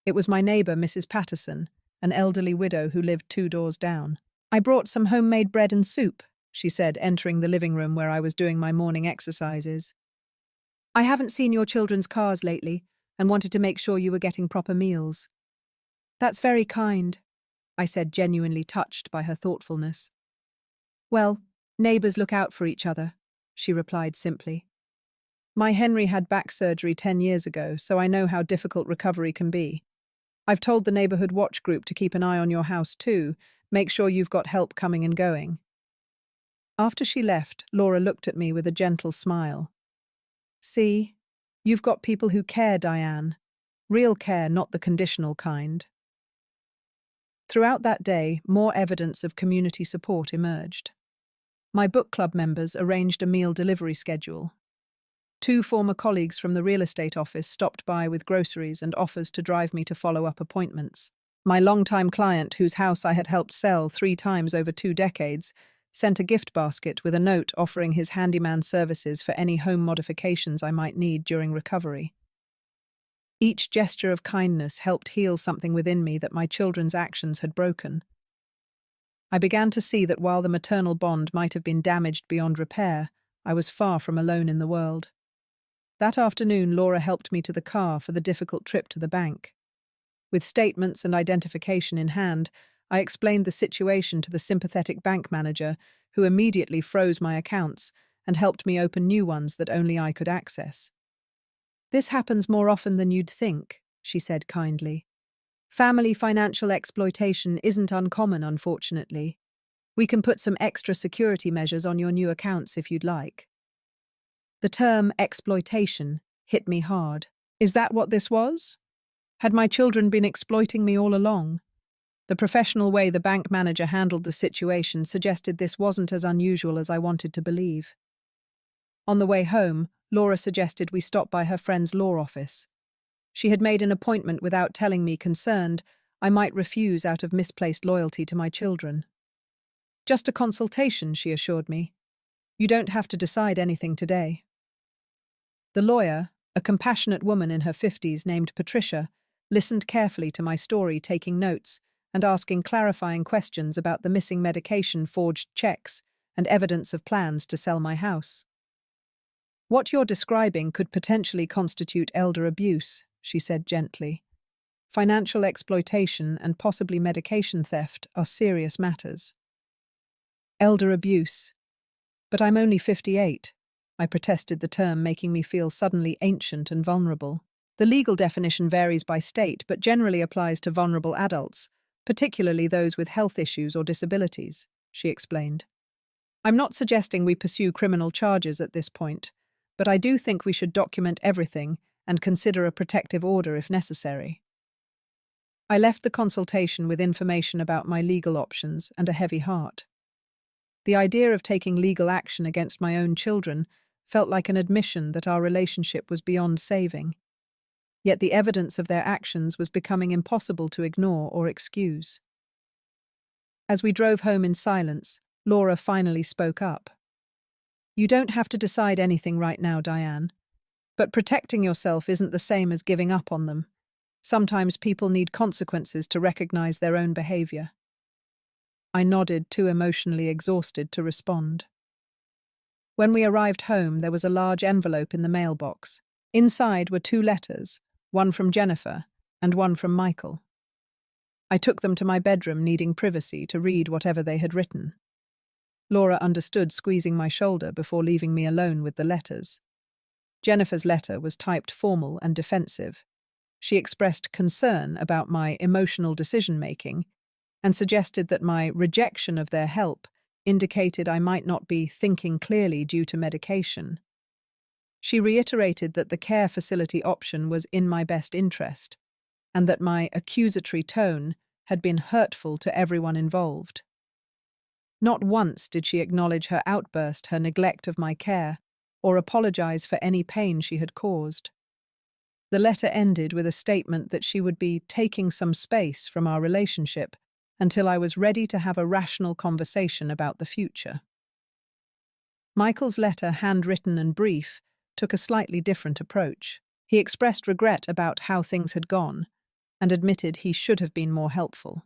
It was my neighbor, Mrs. Patterson, an elderly widow who lived 2 doors down. I brought some homemade bread and soup, she said, entering the living room where I was doing my morning exercises. I haven't seen your children's cars lately and wanted to make sure you were getting proper meals. That's very kind, I said, genuinely touched by her thoughtfulness. Well, neighbors look out for each other, she replied simply. My Henry had back surgery 10 years ago, so I know how difficult recovery can be. I've told the neighborhood watch group to keep an eye on your house too. Make sure you've got help coming and going. After she left, Laura looked at me with a gentle smile. See, you've got people who care, Diane. Real care, not the conditional kind. Throughout that day, more evidence of community support emerged. My book club members arranged a meal delivery schedule. Two former colleagues from the real estate office stopped by with groceries and offers to drive me to follow-up appointments. My longtime client, whose house I had helped sell 3 times over 2 decades, sent a gift basket with a note offering his handyman services for any home modifications I might need during recovery. Each gesture of kindness helped heal something within me that my children's actions had broken. I began to see that while the maternal bond might have been damaged beyond repair, I was far from alone in the world. That afternoon, Laura helped me to the car for the difficult trip to the bank. With statements and identification in hand, I explained the situation to the sympathetic bank manager, who immediately froze my accounts and helped me open new ones that only I could access. "This happens more often than you'd think," she said kindly. "Family financial exploitation isn't uncommon, unfortunately. We can put some extra security measures on your new accounts if you'd like." The term exploitation hit me hard. Is that what this was? Had my children been exploiting me all along? The professional way the bank manager handled the situation suggested this wasn't as unusual as I wanted to believe. On the way home, Laura suggested we stop by her friend's law office. She had made an appointment without telling me, concerned I might refuse out of misplaced loyalty to my children. "Just a consultation," she assured me. "You don't have to decide anything today." The lawyer, a compassionate woman in her 50s named Patricia, listened carefully to my story, taking notes and asking clarifying questions about the missing medication, forged checks, and evidence of plans to sell my house. "What you're describing could potentially constitute elder abuse," she said gently. "Financial exploitation and possibly medication theft are serious matters." Elder abuse. But I'm only 58. I protested, the term making me feel suddenly ancient and vulnerable. "The legal definition varies by state, but generally applies to vulnerable adults, particularly those with health issues or disabilities," she explained. "I'm not suggesting we pursue criminal charges at this point, but I do think we should document everything and consider a protective order if necessary." I left the consultation with information about my legal options and a heavy heart. The idea of taking legal action against my own children felt like an admission that our relationship was beyond saving. Yet the evidence of their actions was becoming impossible to ignore or excuse. As we drove home in silence, Laura finally spoke up. "You don't have to decide anything right now, Diane. But protecting yourself isn't the same as giving up on them. Sometimes people need consequences to recognize their own behavior." I nodded, too emotionally exhausted to respond. When we arrived home, there was a large envelope in the mailbox. Inside were 2 letters, one from Jennifer and one from Michael. I took them to my bedroom, needing privacy to read whatever they had written. Laura understood, squeezing my shoulder before leaving me alone with the letters. Jennifer's letter was typed formal and defensive. She expressed concern about my emotional decision-making and suggested that my rejection of their help indicated I might not be thinking clearly due to medication. She reiterated that the care facility option was in my best interest, and that my accusatory tone had been hurtful to everyone involved. Not once did she acknowledge her outburst, her neglect of my care, or apologize for any pain she had caused. The letter ended with a statement that she would be taking some space from our relationship until I was ready to have a rational conversation about the future. Michael's letter, handwritten and brief, took a slightly different approach. He expressed regret about how things had gone and admitted he should have been more helpful.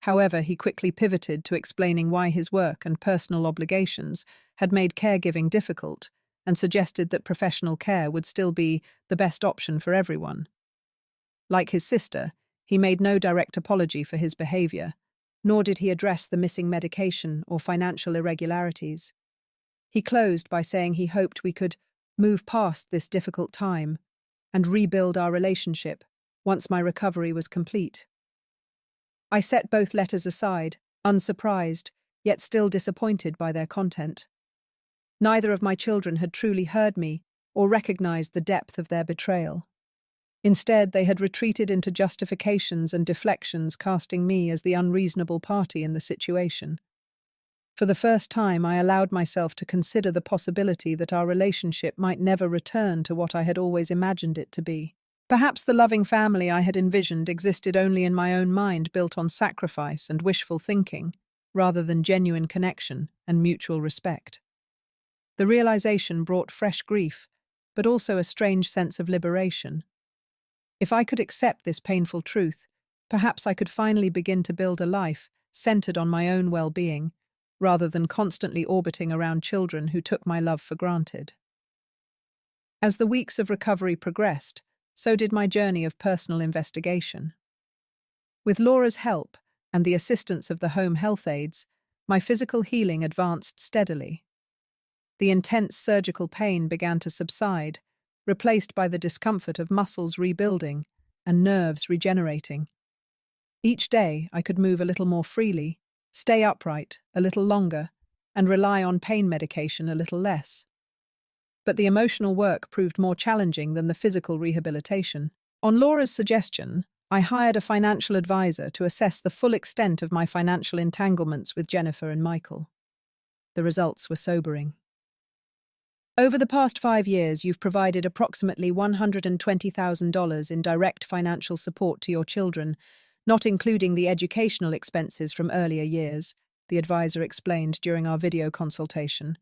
However, he quickly pivoted to explaining why his work and personal obligations had made caregiving difficult and suggested that professional care would still be the best option for everyone. Like his sister, he made no direct apology for his behavior, nor did he address the missing medication or financial irregularities. He closed by saying he hoped we could move past this difficult time and rebuild our relationship once my recovery was complete. I set both letters aside, unsurprised, yet still disappointed by their content. Neither of my children had truly heard me or recognized the depth of their betrayal. Instead, they had retreated into justifications and deflections, casting me as the unreasonable party in the situation. For the first time, I allowed myself to consider the possibility that our relationship might never return to what I had always imagined it to be. Perhaps the loving family I had envisioned existed only in my own mind, built on sacrifice and wishful thinking, rather than genuine connection and mutual respect. The realization brought fresh grief, but also a strange sense of liberation. If I could accept this painful truth, perhaps I could finally begin to build a life centered on my own well-being, rather than constantly orbiting around children who took my love for granted. As the weeks of recovery progressed, so did my journey of personal investigation. With Laura's help and the assistance of the home health aides, my physical healing advanced steadily. The intense surgical pain began to subside, replaced by the discomfort of muscles rebuilding and nerves regenerating. Each day I could move a little more freely, stay upright a little longer, and rely on pain medication a little less. But the emotional work proved more challenging than the physical rehabilitation. On Laura's suggestion, I hired a financial advisor to assess the full extent of my financial entanglements with Jennifer and Michael. The results were sobering. Over the past 5 years, you've provided approximately $120,000 in direct financial support to your children, not including the educational expenses from earlier years, the advisor explained during our video consultation.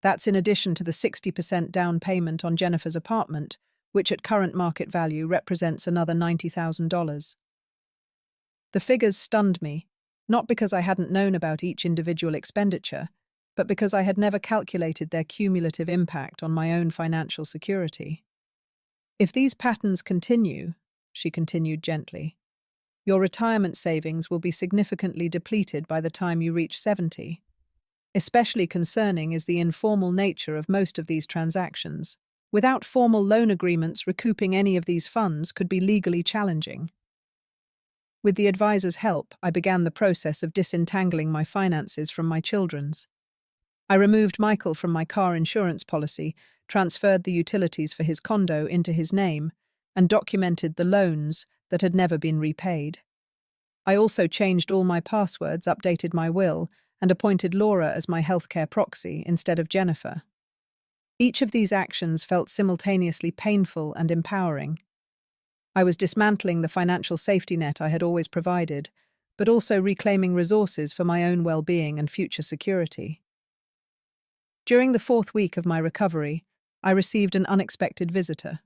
That's in addition to the 60% down payment on Jennifer's apartment, which at current market value represents another $90,000. The figures stunned me, not because I hadn't known about each individual expenditure, but because I had never calculated their cumulative impact on my own financial security. If these patterns continue, she continued gently, your retirement savings will be significantly depleted by the time you reach 70. Especially concerning is the informal nature of most of these transactions. Without formal loan agreements, recouping any of these funds could be legally challenging. With the advisor's help, I began the process of disentangling my finances from my children's. I removed Michael from my car insurance policy, transferred the utilities for his condo into his name, and documented the loans that had never been repaid. I also changed all my passwords, updated my will, and appointed Laura as my healthcare proxy instead of Jennifer. Each of these actions felt simultaneously painful and empowering. I was dismantling the financial safety net I had always provided, but also reclaiming resources for my own well-being and future security. During the 4th week of my recovery, I received an unexpected visitor.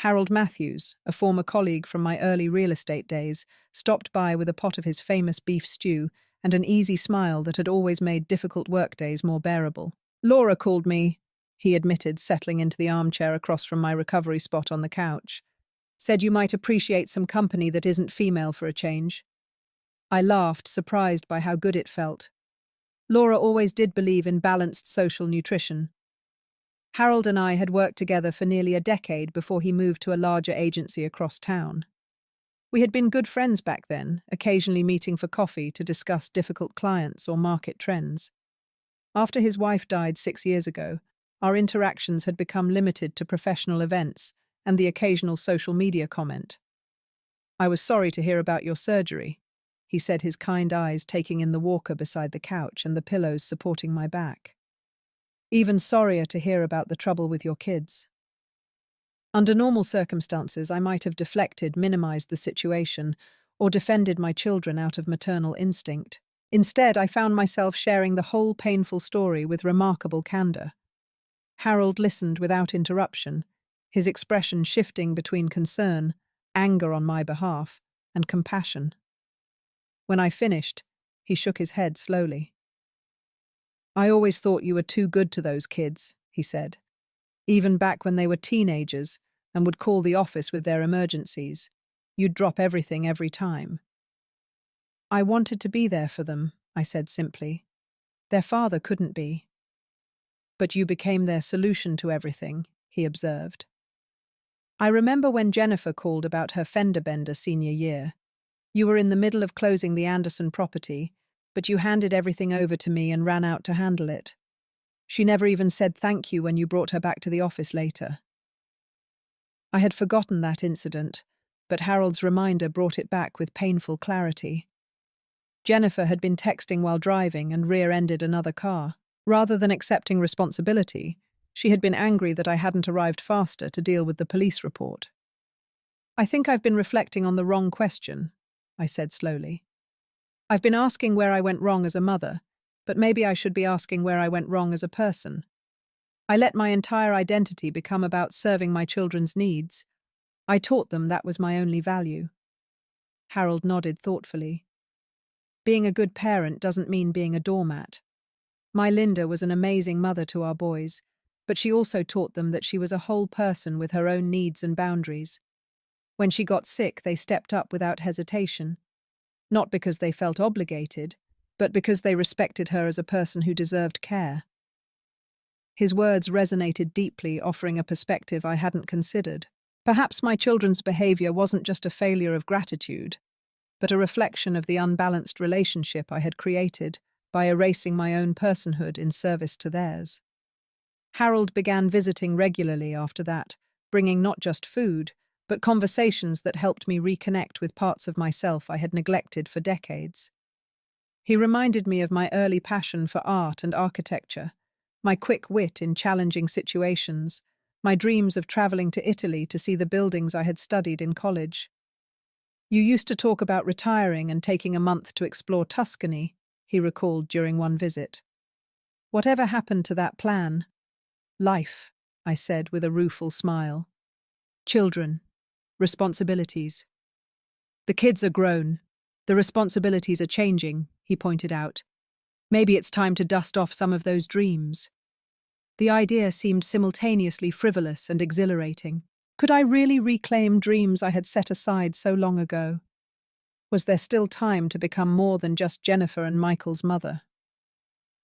Harold Matthews, a former colleague from my early real estate days, stopped by with a pot of his famous beef stew and an easy smile that had always made difficult workdays more bearable. Laura called me, he admitted, settling into the armchair across from my recovery spot on the couch. Said you might appreciate some company that isn't female for a change. I laughed, surprised by how good it felt. Laura always did believe in balanced social nutrition. Harold and I had worked together for nearly a decade before he moved to a larger agency across town. We had been good friends back then, occasionally meeting for coffee to discuss difficult clients or market trends. After his wife died 6 years ago, our interactions had become limited to professional events and the occasional social media comment. I was sorry to hear about your surgery, he said, his kind eyes taking in the walker beside the couch and the pillows supporting my back. Even sorrier to hear about the trouble with your kids. Under normal circumstances, I might have deflected, minimized the situation, or defended my children out of maternal instinct. Instead, I found myself sharing the whole painful story with remarkable candor. Harold listened without interruption, his expression shifting between concern, anger on my behalf, and compassion. When I finished, he shook his head slowly. I always thought you were too good to those kids, he said. Even back when they were teenagers and would call the office with their emergencies, you'd drop everything every time. I wanted to be there for them, I said simply. Their father couldn't be. But you became their solution to everything, he observed. I remember when Jennifer called about her fender bender senior year. You were in the middle of closing the Anderson property, but you handed everything over to me and ran out to handle it. She never even said thank you when you brought her back to the office later. I had forgotten that incident, but Harold's reminder brought it back with painful clarity. Jennifer had been texting while driving and rear-ended another car. Rather than accepting responsibility, she had been angry that I hadn't arrived faster to deal with the police report. "I think I've been reflecting on the wrong question," I said slowly. "I've been asking where I went wrong as a mother, but maybe I should be asking where I went wrong as a person. I let my entire identity become about serving my children's needs. I taught them that was my only value." Harold nodded thoughtfully. "Being a good parent doesn't mean being a doormat. My Linda was an amazing mother to our boys, but she also taught them that she was a whole person with her own needs and boundaries. When she got sick, they stepped up without hesitation, not because they felt obligated, but because they respected her as a person who deserved care." His words resonated deeply, offering a perspective I hadn't considered. Perhaps my children's behavior wasn't just a failure of gratitude, but a reflection of the unbalanced relationship I had created by erasing my own personhood in service to theirs. Harold began visiting regularly after that, bringing not just food, but conversations that helped me reconnect with parts of myself I had neglected for decades. He reminded me of my early passion for art and architecture, my quick wit in challenging situations, my dreams of traveling to Italy to see the buildings I had studied in college. "You used to talk about retiring and taking a month to explore Tuscany," he recalled during one visit. "Whatever happened to that plan?" "Life," I said with a rueful smile. "Children. Responsibilities. The kids are grown. The responsibilities are changing," he pointed out. "Maybe it's time to dust off some of those dreams." The idea seemed simultaneously frivolous and exhilarating. Could I really reclaim dreams I had set aside so long ago? Was there still time to become more than just Jennifer and Michael's mother?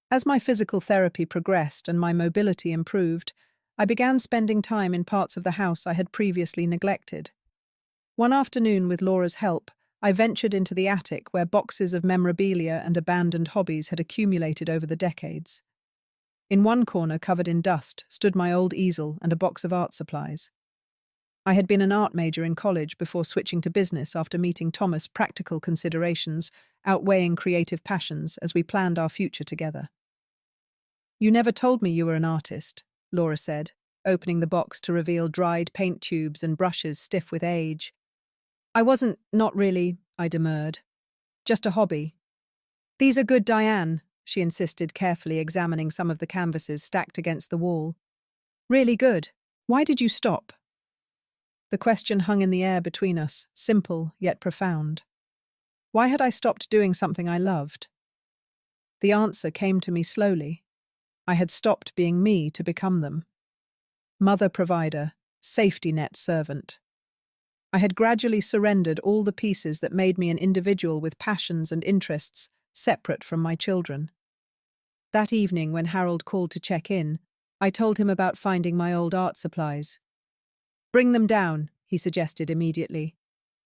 As my physical therapy progressed and my mobility improved, I began spending time in parts of the house I had previously neglected. One afternoon, with Laura's help, I ventured into the attic where boxes of memorabilia and abandoned hobbies had accumulated over the decades. In one corner, covered in dust, stood my old easel and a box of art supplies. I had been an art major in college before switching to business after meeting Thomas' practical considerations, outweighing creative passions as we planned our future together. "You never told me you were an artist," Laura said, opening the box to reveal dried paint tubes and brushes stiff with age. Not really," I demurred. "Just a hobby." "These are good, Diane," she insisted, carefully examining some of the canvases stacked against the wall. "Really good. Why did you stop?" The question hung in the air between us, simple yet profound. Why had I stopped doing something I loved? The answer came to me slowly. I had stopped being me to become them. Mother provider, safety net servant. I had gradually surrendered all the pieces that made me an individual with passions and interests separate from my children. That evening, when Harold called to check in, I told him about finding my old art supplies. "Bring them down," he suggested immediately.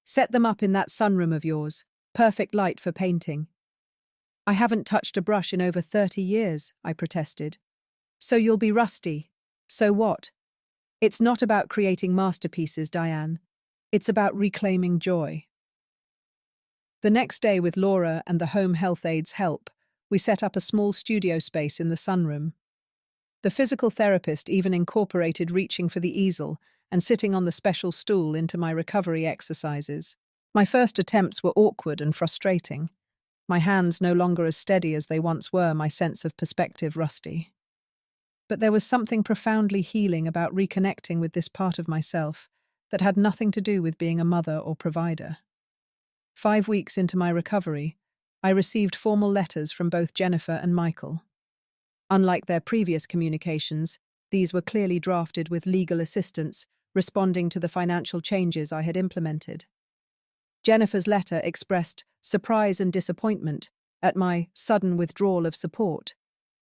"Set them up in that sunroom of yours. Perfect light for painting." "I haven't touched a brush in over 30 years, I protested. "So you'll be rusty." "So what? It's not about creating masterpieces, Diane. It's about reclaiming joy." The next day, with Laura and the home health aide's help, we set up a small studio space in the sunroom. The physical therapist even incorporated reaching for the easel and sitting on the special stool into my recovery exercises. My first attempts were awkward and frustrating. My hands no longer as steady as they once were, my sense of perspective rusty. But there was something profoundly healing about reconnecting with this part of myself that had nothing to do with being a mother or provider. 5 weeks into my recovery, I received formal letters from both Jennifer and Michael. Unlike their previous communications, these were clearly drafted with legal assistance, responding to the financial changes I had implemented. Jennifer's letter expressed surprise and disappointment at my sudden withdrawal of support,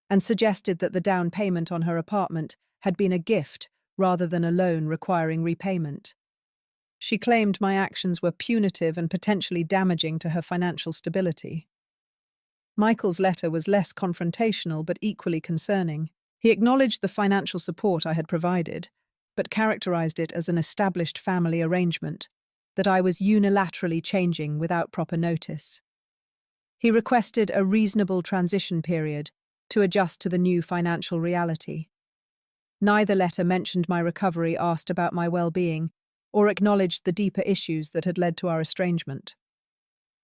and suggested that the down payment on her apartment had been a gift rather than a loan requiring repayment. She claimed my actions were punitive and potentially damaging to her financial stability. Michael's letter was less confrontational but equally concerning. He acknowledged the financial support I had provided, but characterized it as an established family arrangement that I was unilaterally changing without proper notice. He requested a reasonable transition period to adjust to the new financial reality. Neither letter mentioned my recovery, asked about my well-being, or acknowledged the deeper issues that had led to our estrangement.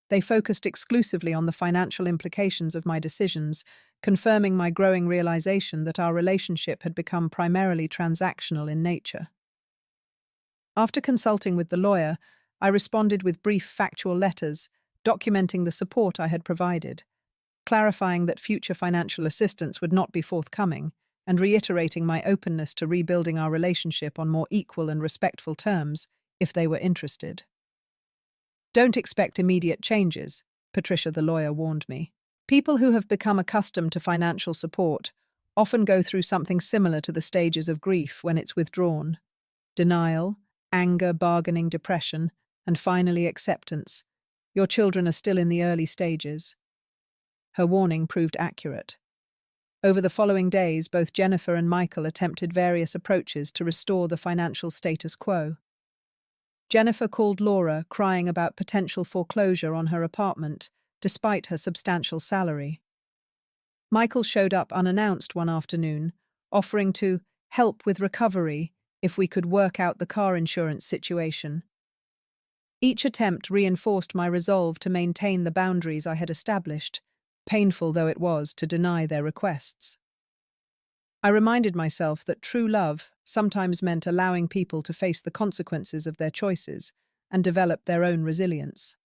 They focused exclusively on the financial implications of my decisions, confirming my growing realization that our relationship had become primarily transactional in nature. After consulting with the lawyer, I responded with brief factual letters, documenting the support I had provided, clarifying that future financial assistance would not be forthcoming, and reiterating my openness to rebuilding our relationship on more equal and respectful terms if they were interested. Don't expect immediate changes, Patricia the lawyer warned me. People who have become accustomed to financial support often go through something similar to the stages of grief when it's withdrawn: denial, anger, bargaining, depression, and finally acceptance. Your children are still in the early stages. Her warning proved accurate. Over the following days, both Jennifer and Michael attempted various approaches to restore the financial status quo. Jennifer called Laura, crying about potential foreclosure on her apartment, despite her substantial salary. Michael showed up unannounced one afternoon, offering to help with recovery if we could work out the car insurance situation. Each attempt reinforced my resolve to maintain the boundaries I had established, painful though it was to deny their requests. I reminded myself that true love sometimes meant allowing people to face the consequences of their choices and develop their own resilience.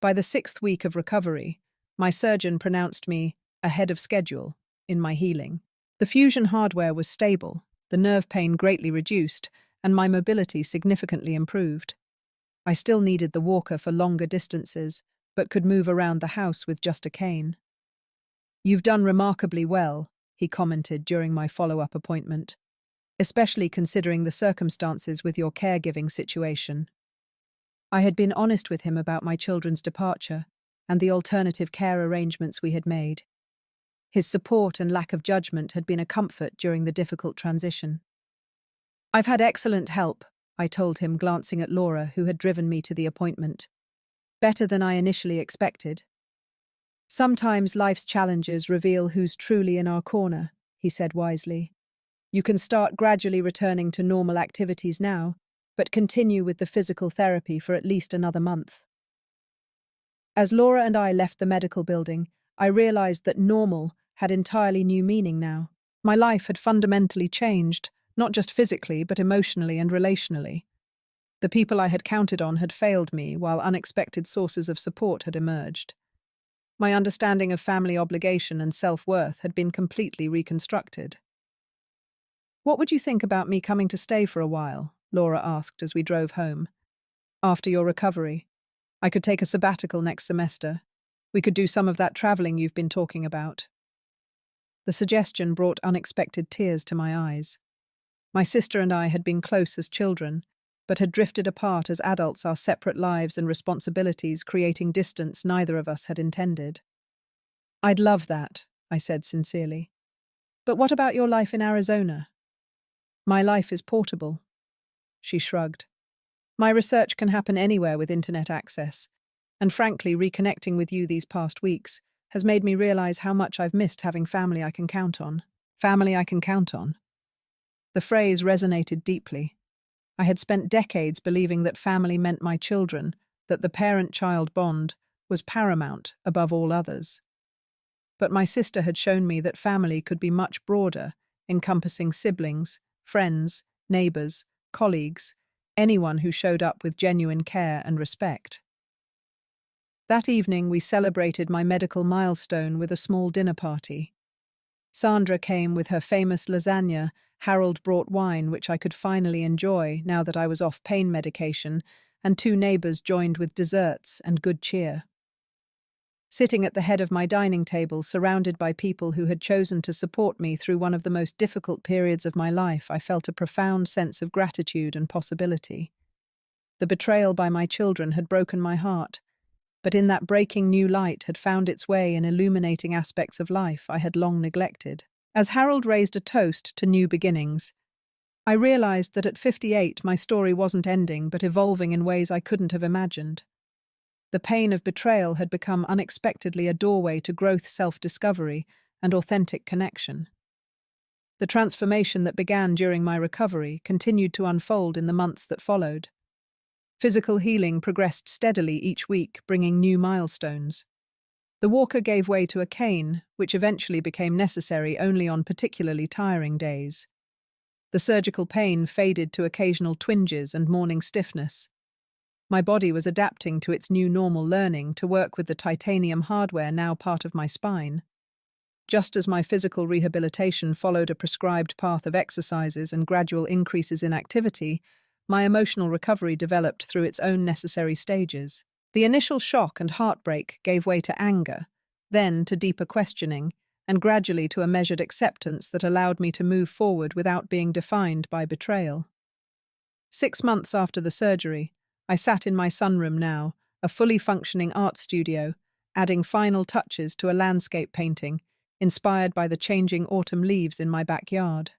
By the 6th week of recovery, my surgeon pronounced me ahead of schedule in my healing. The fusion hardware was stable, the nerve pain greatly reduced, and my mobility significantly improved. I still needed the walker for longer distances, but could move around the house with just a cane. "You've done remarkably well," he commented during my follow-up appointment, "especially considering the circumstances with your caregiving situation." I had been honest with him about my children's departure and the alternative care arrangements we had made. His support and lack of judgment had been a comfort during the difficult transition. "I've had excellent help," I told him, glancing at Laura, who had driven me to the appointment. "Better than I initially expected." "Sometimes life's challenges reveal who's truly in our corner," he said wisely. "You can start gradually returning to normal activities now, but continue with the physical therapy for at least another month." As Laura and I left the medical building, I realized that normal had entirely new meaning now. My life had fundamentally changed, not just physically, but emotionally and relationally. The people I had counted on had failed me, while unexpected sources of support had emerged. My understanding of family obligation and self-worth had been completely reconstructed. "What would you think about me coming to stay for a while?" Laura asked as we drove home. "After your recovery. I could take a sabbatical next semester. We could do some of that traveling you've been talking about." The suggestion brought unexpected tears to my eyes. My sister and I had been close as children, but had drifted apart as adults, our separate lives and responsibilities creating distance neither of us had intended. "I'd love that," I said sincerely. "But what about your life in Arizona?" "My life is portable." She shrugged. "My research can happen anywhere with internet access, and frankly, reconnecting with you these past weeks has made me realize how much I've missed having family I can count on." Family I can count on. The phrase resonated deeply. I had spent decades believing that family meant my children, that the parent-child bond was paramount above all others. But my sister had shown me that family could be much broader, encompassing siblings, friends, neighbors, colleagues, anyone who showed up with genuine care and respect. That evening, we celebrated my medical milestone with a small dinner party. Sandra came with her famous lasagna. Harold brought wine, which I could finally enjoy now that I was off pain medication, and 2 neighbors joined with desserts and good cheer. Sitting at the head of my dining table, surrounded by people who had chosen to support me through one of the most difficult periods of my life, I felt a profound sense of gratitude and possibility. The betrayal by my children had broken my heart, but in that breaking new light had found its way in illuminating aspects of life I had long neglected. As Harold raised a toast to new beginnings, I realized that at 58 my story wasn't ending but evolving in ways I couldn't have imagined. The pain of betrayal had become unexpectedly a doorway to growth, self-discovery, and authentic connection. The transformation that began during my recovery continued to unfold in the months that followed. Physical healing progressed steadily each week, bringing new milestones. The walker gave way to a cane, which eventually became necessary only on particularly tiring days. The surgical pain faded to occasional twinges and morning stiffness. My body was adapting to its new normal, learning to work with the titanium hardware now part of my spine. Just as my physical rehabilitation followed a prescribed path of exercises and gradual increases in activity, my emotional recovery developed through its own necessary stages. The initial shock and heartbreak gave way to anger, then to deeper questioning, and gradually to a measured acceptance that allowed me to move forward without being defined by betrayal. 6 months after the surgery, I sat in my sunroom now, a fully functioning art studio, adding final touches to a landscape painting, inspired by the changing autumn leaves in my backyard.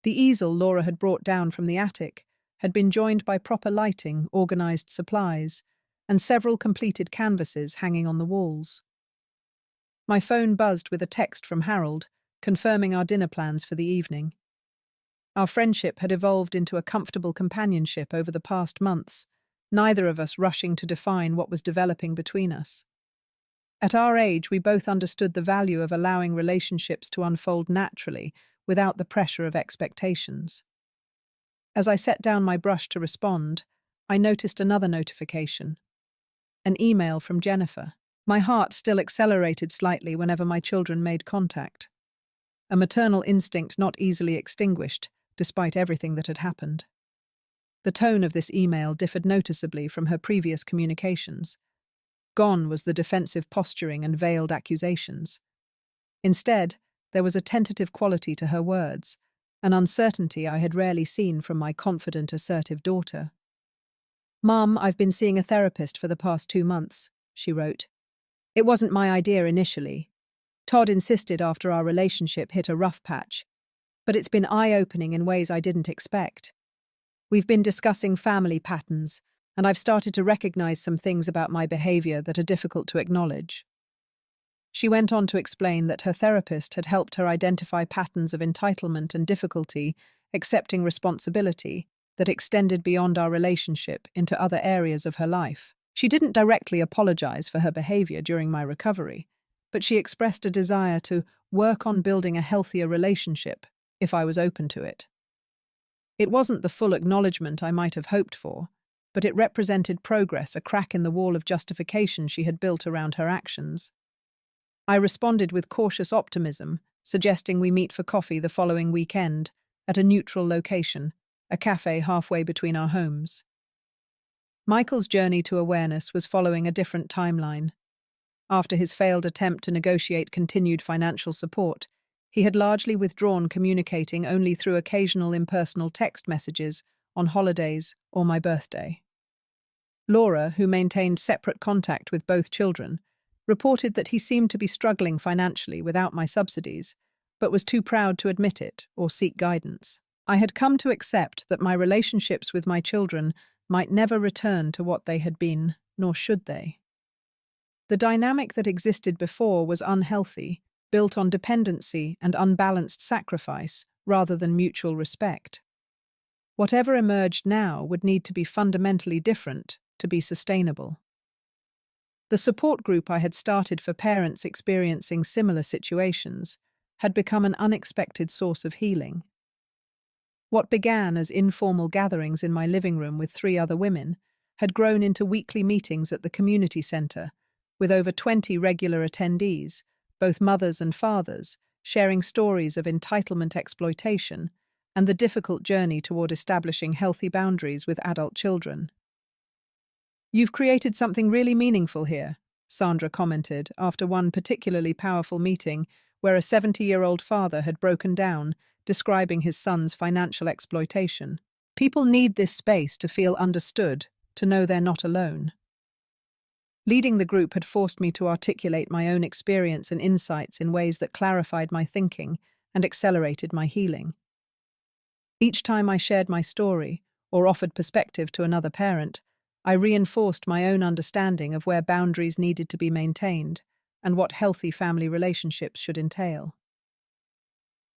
The easel Laura had brought down from the attic had been joined by proper lighting, organized supplies, and several completed canvases hanging on the walls. My phone buzzed with a text from Harold, confirming our dinner plans for the evening. Our friendship had evolved into a comfortable companionship over the past months, neither of us rushing to define what was developing between us. At our age, we both understood the value of allowing relationships to unfold naturally, without the pressure of expectations. As I set down my brush to respond, I noticed another notification. An email from Jennifer. My heart still accelerated slightly whenever my children made contact. A maternal instinct not easily extinguished, despite everything that had happened. The tone of this email differed noticeably from her previous communications. Gone was the defensive posturing and veiled accusations. Instead, there was a tentative quality to her words, an uncertainty I had rarely seen from my confident, assertive daughter. "Mom, I've been seeing a therapist for the past 2 months," she wrote. "It wasn't my idea initially. Todd insisted after our relationship hit a rough patch, but it's been eye-opening in ways I didn't expect. We've been discussing family patterns, and I've started to recognize some things about my behavior that are difficult to acknowledge." She went on to explain that her therapist had helped her identify patterns of entitlement and difficulty accepting responsibility that extended beyond our relationship into other areas of her life. She didn't directly apologize for her behavior during my recovery, but she expressed a desire to work on building a healthier relationship if I was open to it. It wasn't the full acknowledgement I might have hoped for, but it represented progress, a crack in the wall of justification she had built around her actions. I responded with cautious optimism, suggesting we meet for coffee the following weekend at a neutral location, a cafe halfway between our homes. Michael's journey to awareness was following a different timeline. After his failed attempt to negotiate continued financial support, he had largely withdrawn, communicating only through occasional impersonal text messages on holidays or my birthday. Laura, who maintained separate contact with both children, reported that he seemed to be struggling financially without my subsidies, but was too proud to admit it or seek guidance. I had come to accept that my relationships with my children might never return to what they had been, nor should they. The dynamic that existed before was unhealthy, built on dependency and unbalanced sacrifice rather than mutual respect. Whatever emerged now would need to be fundamentally different to be sustainable. The support group I had started for parents experiencing similar situations had become an unexpected source of healing. What began as informal gatherings in my living room with 3 other women had grown into weekly meetings at the community center, with over 20 regular attendees, both mothers and fathers, sharing stories of entitlement exploitation and the difficult journey toward establishing healthy boundaries with adult children. "You've created something really meaningful here," Sandra commented after one particularly powerful meeting where a 70-year-old father had broken down, describing his son's financial exploitation. "People need this space to feel understood, to know they're not alone." Leading the group had forced me to articulate my own experience and insights in ways that clarified my thinking and accelerated my healing. Each time I shared my story or offered perspective to another parent, I reinforced my own understanding of where boundaries needed to be maintained and what healthy family relationships should entail.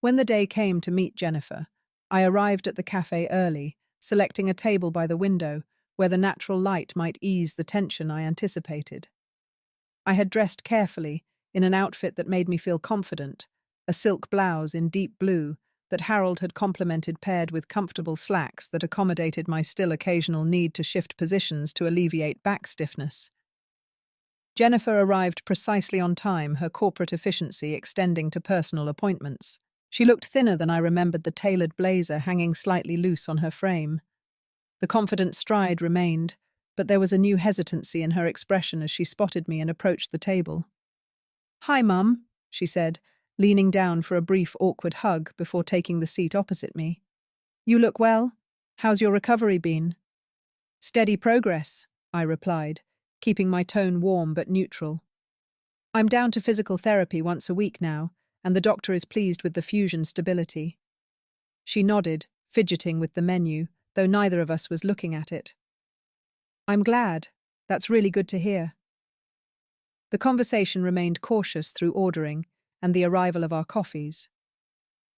When the day came to meet Jennifer, I arrived at the cafe early, selecting a table by the window where the natural light might ease the tension I anticipated. I had dressed carefully, in an outfit that made me feel confident, a silk blouse in deep blue that Harold had complimented paired with comfortable slacks that accommodated my still occasional need to shift positions to alleviate back stiffness. Jennifer arrived precisely on time, her corporate efficiency extending to personal appointments. She looked thinner than I remembered the tailored blazer hanging slightly loose on her frame. The confident stride remained, but there was a new hesitancy in her expression as she spotted me and approached the table. "Hi, Mum," she said, leaning down for a brief, awkward hug before taking the seat opposite me. "You look well. How's your recovery been?" "Steady progress," I replied, keeping my tone warm but neutral. "I'm down to physical therapy once a week now, and the doctor is pleased with the fusion stability." She nodded, fidgeting with the menu, though neither of us was looking at it. "I'm glad. That's really good to hear." The conversation remained cautious through ordering and the arrival of our coffees.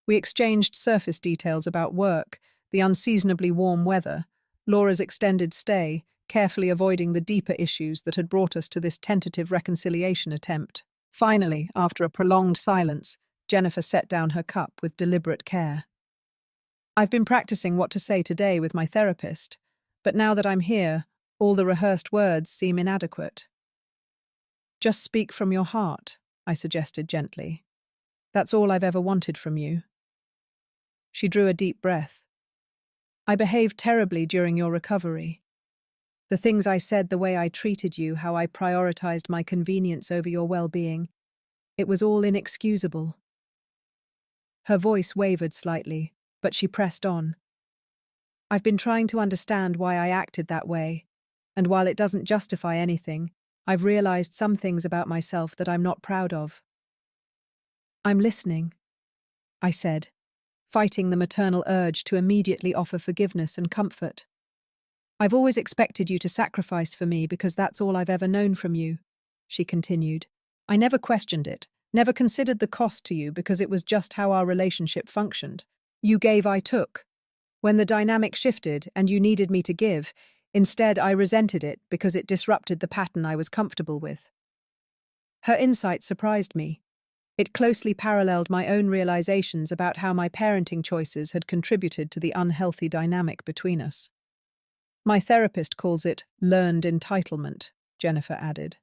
We exchanged surface details about work, the unseasonably warm weather, Laura's extended stay, carefully avoiding the deeper issues that had brought us to this tentative reconciliation attempt. Finally, after a prolonged silence, Jennifer set down her cup with deliberate care. "I've been practicing what to say today with my therapist, but now that I'm here, all the rehearsed words seem inadequate." "Just speak from your heart," I suggested gently. "That's all I've ever wanted from you." She drew a deep breath. "I behaved terribly during your recovery. The things I said, the way I treated you, how I prioritized my convenience over your well-being, it was all inexcusable." Her voice wavered slightly, but she pressed on. "I've been trying to understand why I acted that way, and while it doesn't justify anything, I've realized some things about myself that I'm not proud of." "I'm listening," I said, fighting the maternal urge to immediately offer forgiveness and comfort. "I've always expected you to sacrifice for me because that's all I've ever known from you," she continued. "I never questioned it, never considered the cost to you because it was just how our relationship functioned. You gave, I took. When the dynamic shifted and you needed me to give, instead I resented it because it disrupted the pattern I was comfortable with." Her insight surprised me. It closely paralleled my own realizations about how my parenting choices had contributed to the unhealthy dynamic between us. "My therapist calls it learned entitlement," Jennifer added.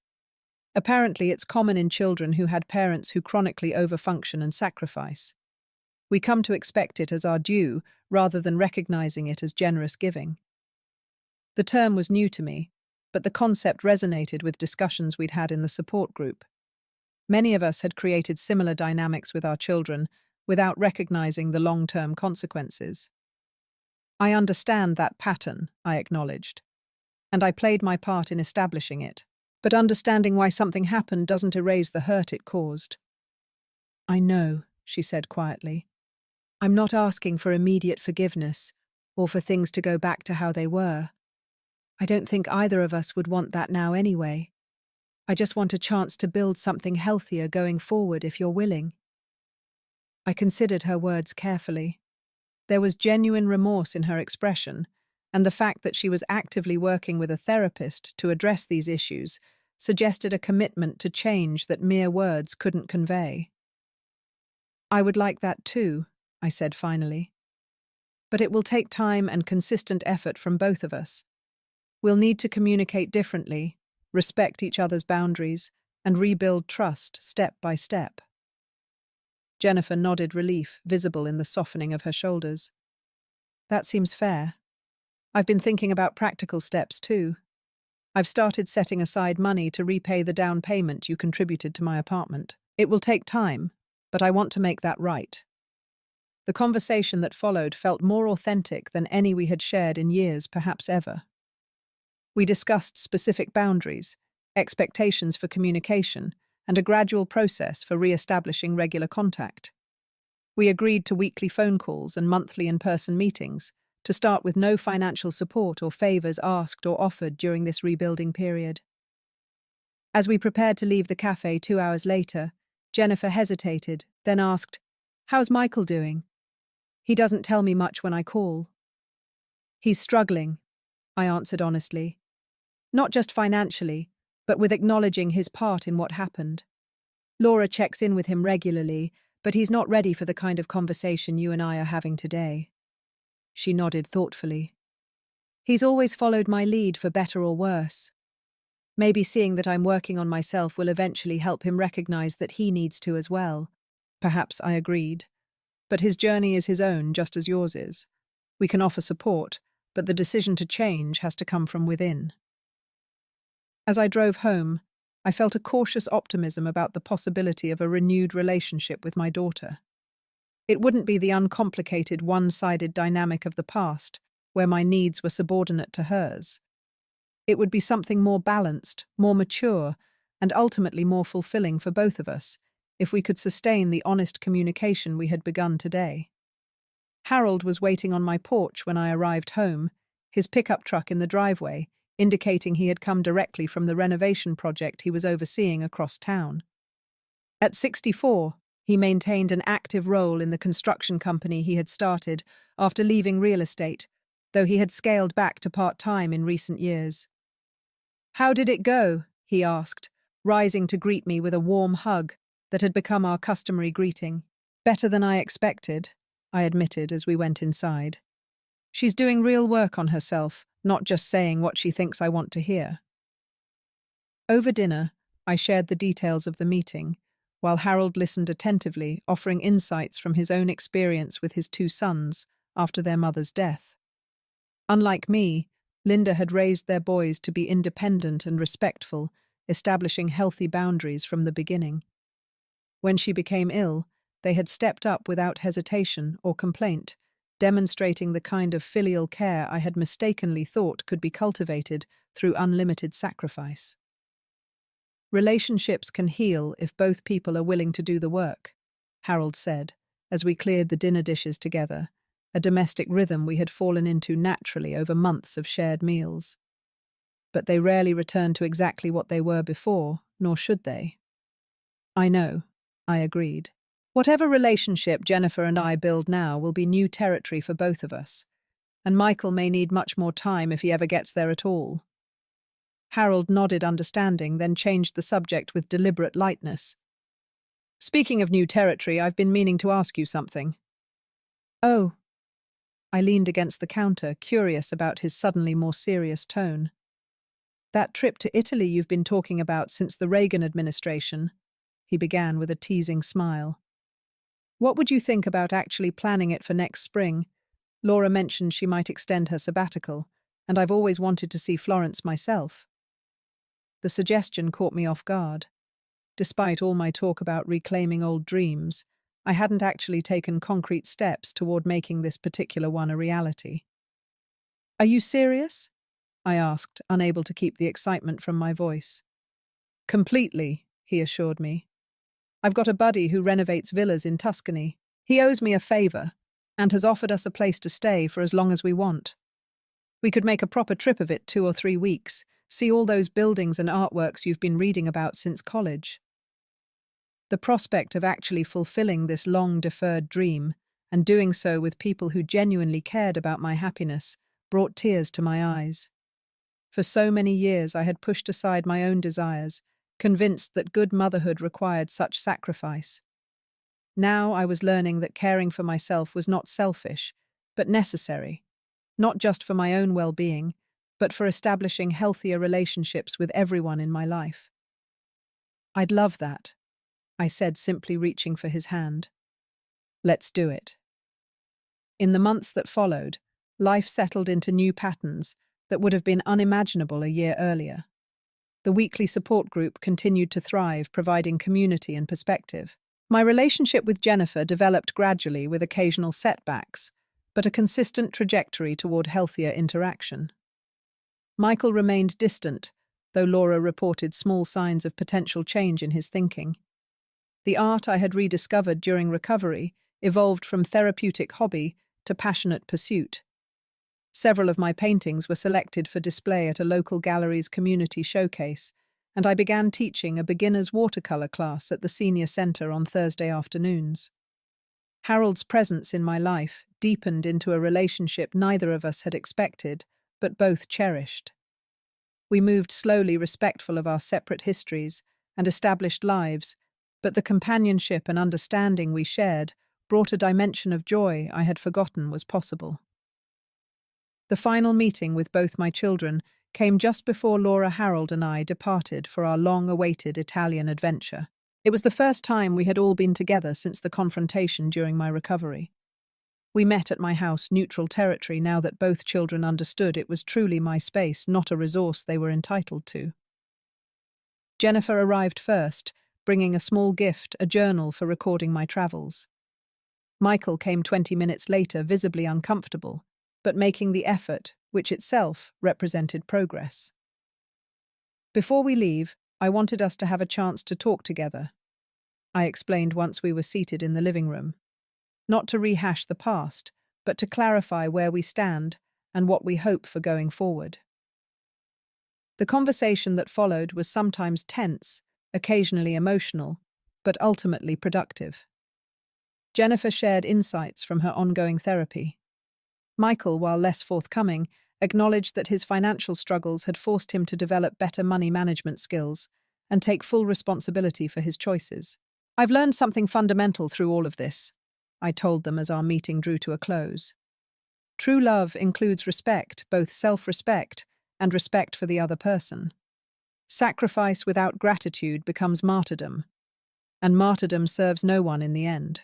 "Apparently it's common in children who had parents who chronically overfunction and sacrifice. We come to expect it as our due rather than recognizing it as generous giving." The term was new to me, but the concept resonated with discussions we'd had in the support group. Many of us had created similar dynamics with our children without recognizing the long-term consequences. "I understand that pattern," I acknowledged, "and I played my part in establishing it. But understanding why something happened doesn't erase the hurt it caused." "I know," she said quietly. "I'm not asking for immediate forgiveness or for things to go back to how they were. I don't think either of us would want that now anyway. I just want a chance to build something healthier going forward if you're willing." I considered her words carefully. There was genuine remorse in her expression, and the fact that she was actively working with a therapist to address these issues suggested a commitment to change that mere words couldn't convey. "I would like that too," I said finally. "But it will take time and consistent effort from both of us. We'll need to communicate differently, respect each other's boundaries, and rebuild trust step by step." Jennifer nodded relief, visible in the softening of her shoulders. "That seems fair. I've been thinking about practical steps too. I've started setting aside money to repay the down payment you contributed to my apartment. It will take time, but I want to make that right." The conversation that followed felt more authentic than any we had shared in years, perhaps ever. We discussed specific boundaries, expectations for communication, and a gradual process for re-establishing regular contact. We agreed to weekly phone calls and monthly in-person meetings, to start with no financial support or favors asked or offered during this rebuilding period. As we prepared to leave the cafe 2 hours later, Jennifer hesitated, then asked, "How's Michael doing? He doesn't tell me much when I call." "He's struggling," I answered honestly. "Not just financially, but with acknowledging his part in what happened. Laura checks in with him regularly, but he's not ready for the kind of conversation you and I are having today." She nodded thoughtfully. "He's always followed my lead for better or worse. Maybe seeing that I'm working on myself will eventually help him recognize that he needs to as well." Perhaps I agreed. But his journey is his own, just as yours is. We can offer support, but the decision to change has to come from within. As I drove home, I felt a cautious optimism about the possibility of a renewed relationship with my daughter. It wouldn't be the uncomplicated, one-sided dynamic of the past, where my needs were subordinate to hers. It would be something more balanced, more mature, and ultimately more fulfilling for both of us, if we could sustain the honest communication we had begun today. Harold was waiting on my porch when I arrived home, his pickup truck in the driveway, indicating he had come directly from the renovation project he was overseeing across town. At 64, he maintained an active role in the construction company he had started after leaving real estate, though he had scaled back to part-time in recent years. "How did it go?" he asked, rising to greet me with a warm hug that had become our customary greeting. "Better than I expected," I admitted as we went inside. "She's doing real work on herself, not just saying what she thinks I want to hear." Over dinner, I shared the details of the meeting, while Harold listened attentively, offering insights from his own experience with his two sons after their mother's death. Unlike me, Linda had raised their boys to be independent and respectful, establishing healthy boundaries from the beginning. When she became ill, they had stepped up without hesitation or complaint, demonstrating the kind of filial care I had mistakenly thought could be cultivated through unlimited sacrifice. "Relationships can heal if both people are willing to do the work," Harold said, as we cleared the dinner dishes together, a domestic rhythm we had fallen into naturally over months of shared meals. "But they rarely return to exactly what they were before, nor should they." "I know," I agreed. "Whatever relationship Jennifer and I build now will be new territory for both of us, and Michael may need much more time if he ever gets there at all." Harold nodded understanding, then changed the subject with deliberate lightness. "Speaking of new territory, I've been meaning to ask you something." "Oh." I leaned against the counter, curious about his suddenly more serious tone. "That trip to Italy you've been talking about since the Reagan administration," he began with a teasing smile. "What would you think about actually planning it for next spring? Laura mentioned she might extend her sabbatical, and I've always wanted to see Florence myself." The suggestion caught me off guard. Despite all my talk about reclaiming old dreams, I hadn't actually taken concrete steps toward making this particular one a reality. "Are you serious?" I asked, unable to keep the excitement from my voice. "Completely," he assured me. "I've got a buddy who renovates villas in Tuscany. He owes me a favor and has offered us a place to stay for as long as we want. We could make a proper trip of it, 2 or 3 weeks, see all those buildings and artworks you've been reading about since college." The prospect of actually fulfilling this long-deferred dream, and doing so with people who genuinely cared about my happiness, brought tears to my eyes. For so many years I had pushed aside my own desires, convinced that good motherhood required such sacrifice. Now I was learning that caring for myself was not selfish, but necessary, not just for my own well-being, but for establishing healthier relationships with everyone in my life. "I'd love that," I said, simply reaching for his hand. "Let's do it." In the months that followed, life settled into new patterns that would have been unimaginable a year earlier. The weekly support group continued to thrive, providing community and perspective. My relationship with Jennifer developed gradually with occasional setbacks, but a consistent trajectory toward healthier interaction. Michael remained distant, though Laura reported small signs of potential change in his thinking. The art I had rediscovered during recovery evolved from therapeutic hobby to passionate pursuit. Several of my paintings were selected for display at a local gallery's community showcase, and I began teaching a beginner's watercolor class at the senior center on Thursday afternoons. Harold's presence in my life deepened into a relationship neither of us had expected, but both cherished. We moved slowly, respectful of our separate histories and established lives, but the companionship and understanding we shared brought a dimension of joy I had forgotten was possible. The final meeting with both my children came just before Laura, Harold, and I departed for our long-awaited Italian adventure. It was the first time we had all been together since the confrontation during my recovery. We met at my house, neutral territory, now that both children understood it was truly my space, not a resource they were entitled to. Jennifer arrived first, bringing a small gift, a journal for recording my travels. Michael came 20 minutes later, visibly uncomfortable, but making the effort, which itself represented progress. Before we leave, I wanted us to have a chance to talk together, I explained once we were seated in the living room. Not to rehash the past, but to clarify where we stand and what we hope for going forward. The conversation that followed was sometimes tense, occasionally emotional, but ultimately productive. Jennifer shared insights from her ongoing therapy. Michael, while less forthcoming, acknowledged that his financial struggles had forced him to develop better money management skills and take full responsibility for his choices. "I've learned something fundamental through all of this," I told them as our meeting drew to a close. "True love includes respect, both self-respect and respect for the other person. Sacrifice without gratitude becomes martyrdom, and martyrdom serves no one in the end."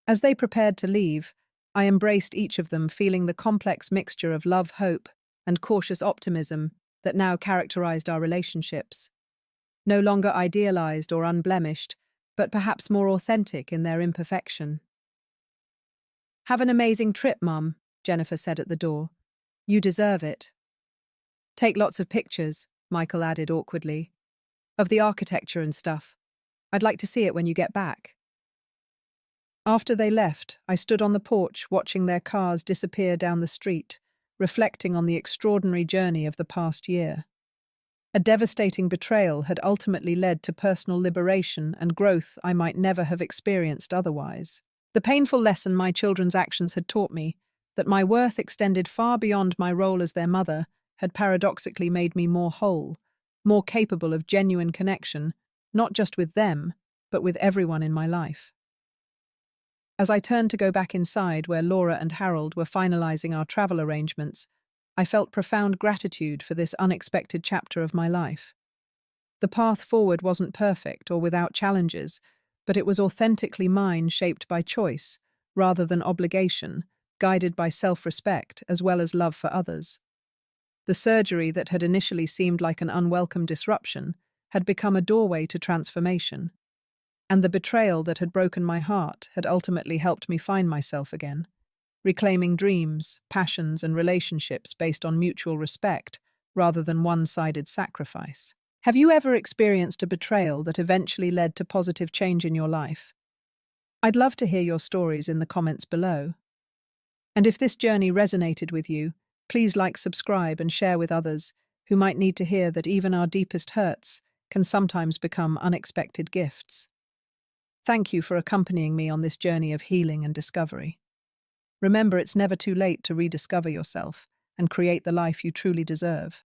As they prepared to leave, I embraced each of them, feeling the complex mixture of love, hope, and cautious optimism that now characterized our relationships. No longer idealized or unblemished, but perhaps more authentic in their imperfection. "Have an amazing trip, Mum," Jennifer said at the door. "You deserve it." "Take lots of pictures," Michael added awkwardly, "of the architecture and stuff. I'd like to see it when you get back." After they left, I stood on the porch watching their cars disappear down the street, reflecting on the extraordinary journey of the past year. A devastating betrayal had ultimately led to personal liberation and growth I might never have experienced otherwise. The painful lesson my children's actions had taught me, that my worth extended far beyond my role as their mother, had paradoxically made me more whole, more capable of genuine connection, not just with them, but with everyone in my life. As I turned to go back inside where Laura and Harold were finalizing our travel arrangements, I felt profound gratitude for this unexpected chapter of my life. The path forward wasn't perfect or without challenges, but it was authentically mine, shaped by choice, rather than obligation, guided by self-respect as well as love for others. The surgery that had initially seemed like an unwelcome disruption had become a doorway to transformation, and the betrayal that had broken my heart had ultimately helped me find myself again, reclaiming dreams, passions, and relationships based on mutual respect rather than one-sided sacrifice. Have you ever experienced a betrayal that eventually led to positive change in your life? I'd love to hear your stories in the comments below. And if this journey resonated with you, please like, subscribe, and share with others who might need to hear that even our deepest hurts can sometimes become unexpected gifts. Thank you for accompanying me on this journey of healing and discovery. Remember, it's never too late to rediscover yourself and create the life you truly deserve.